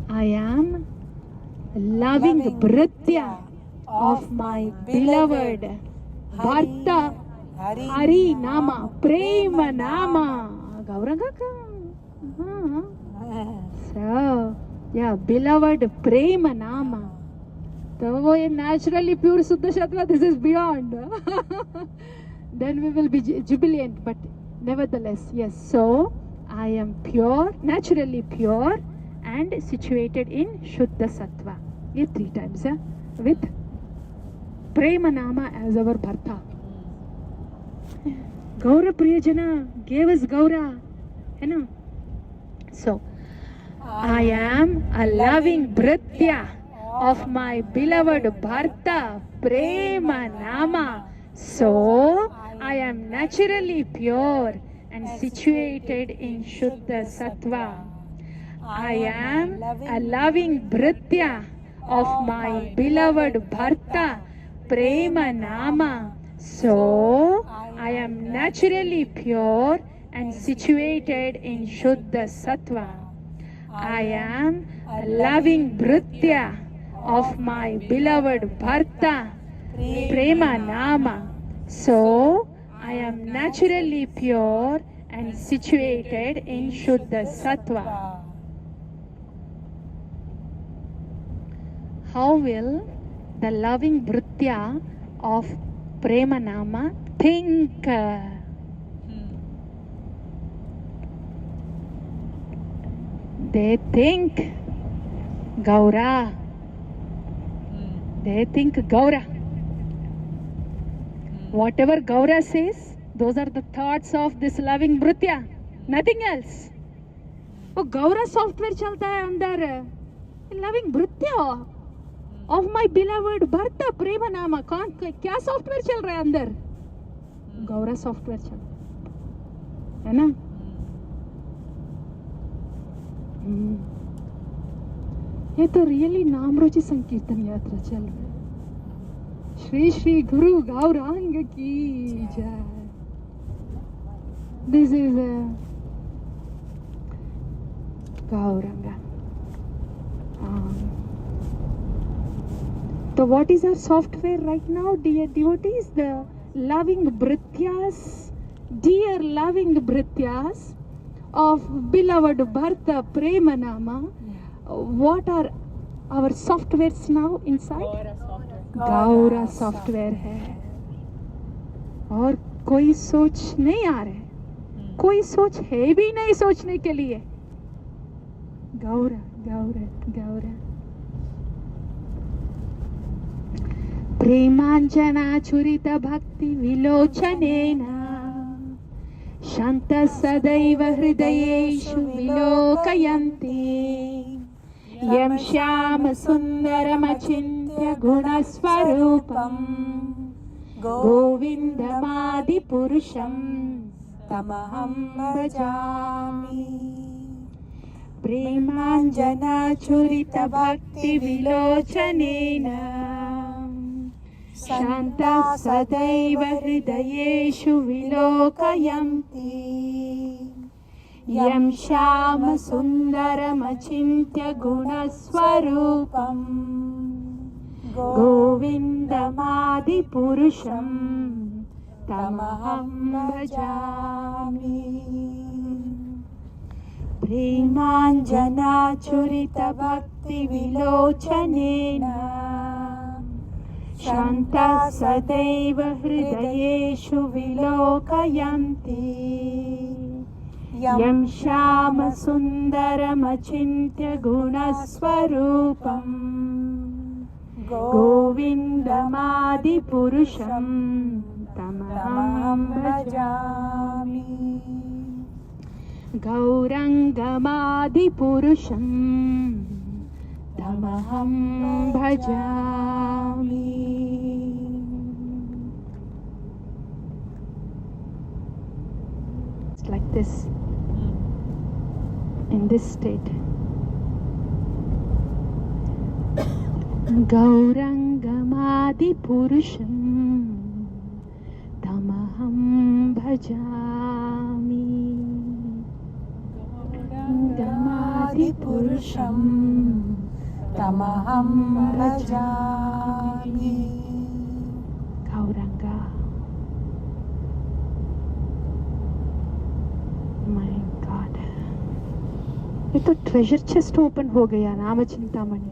S1: I am loving Bhritya of my beloved Bharta Hari Nama, Prema Nama. Gauranga ka. So, yeah, beloved Prema Nama. So, वो ये naturally pure Shuddha Sattva, this is beyond. Then we will be jubilant, but nevertheless, yes. So, I am pure, naturally pure and situated in Shuddha Sattva. ये 3 times, yeah? With Prema Nama as our Bharta. Gaur Prema gave us Gaura. You know? So, I am a loving Bhritya of my beloved Bharta Prema Nama. So I am naturally pure and situated in Shuddha Sattva. I am a loving Bhritya of my beloved Bharta Prema Nama. So I am naturally pure and situated in Shuddha Sattva. I am a loving Bhritya of my beloved Bharta Prema Nama. So I am naturally pure and situated in Shuddha Sattva. How will the loving Bhritya of Prema Nama think? They think Gaura. They think Gaura. Whatever Gaura says, those are the thoughts of this loving Bhritya. Nothing else. वो Gaura software चलता है अंदर. Loving Bhritya of my beloved Bharta Prema Nama. कौन क्या software चल रहा है अंदर? गौरा सॉफ्टवेयर चल रहा है ना? ये तो रियली नाम रुचि संकीर्तन यात्रा चल रही है। श्री श्री गुरु गौरांग की जय। This is Gauranga. So what is our software right now, dear devotees? The loving Bhrityas, dear loving Bhrityas of beloved Bharta Prema Nama. What are our softwares now inside? Gaura software है और कोई सोच नहीं आ रहा है, कोई सोच है भी नहीं सोचने के लिए. गौरा गौरा गौरा. प्रेमांजना चुरित भक्ति विलोचनेन शांत सदैव हृदयेषु विलोकयन्ति यं श्याम सुंदरमचिन्त्य गुणस्वरूपं गोविन्दमादि पुरुषं तमहं भजामि. प्रेमांजना चुरित भक्ति विलोचनेन शांता सदैव हृदयेषु विलोकयन्ति यं श्याम सुंदरमचिन्त्य गुणस्वरूपं गोविन्दमादि पुरुषं तमहं भजामि. प्रेमांजना चुरित भक्ति विलोचनेन शांता सदैव हृदयेषु विलोकयन्ति यं श्याम सुंदरमचिन्त्य गुणस्वरूपं गोविन्दमादि पुरुषं तमहं भजामि. गौरंगमादि पुरुषं तमहं भजामि. It's like this, in this state. Gaurangam Purusham Tamaham Bhajami. Gaurangam Purusham Tamaham Bhajami. Gauranga. My God. ये तो ट्रेजर चेस्ट ओपन हो गया नाम चिंतामणि.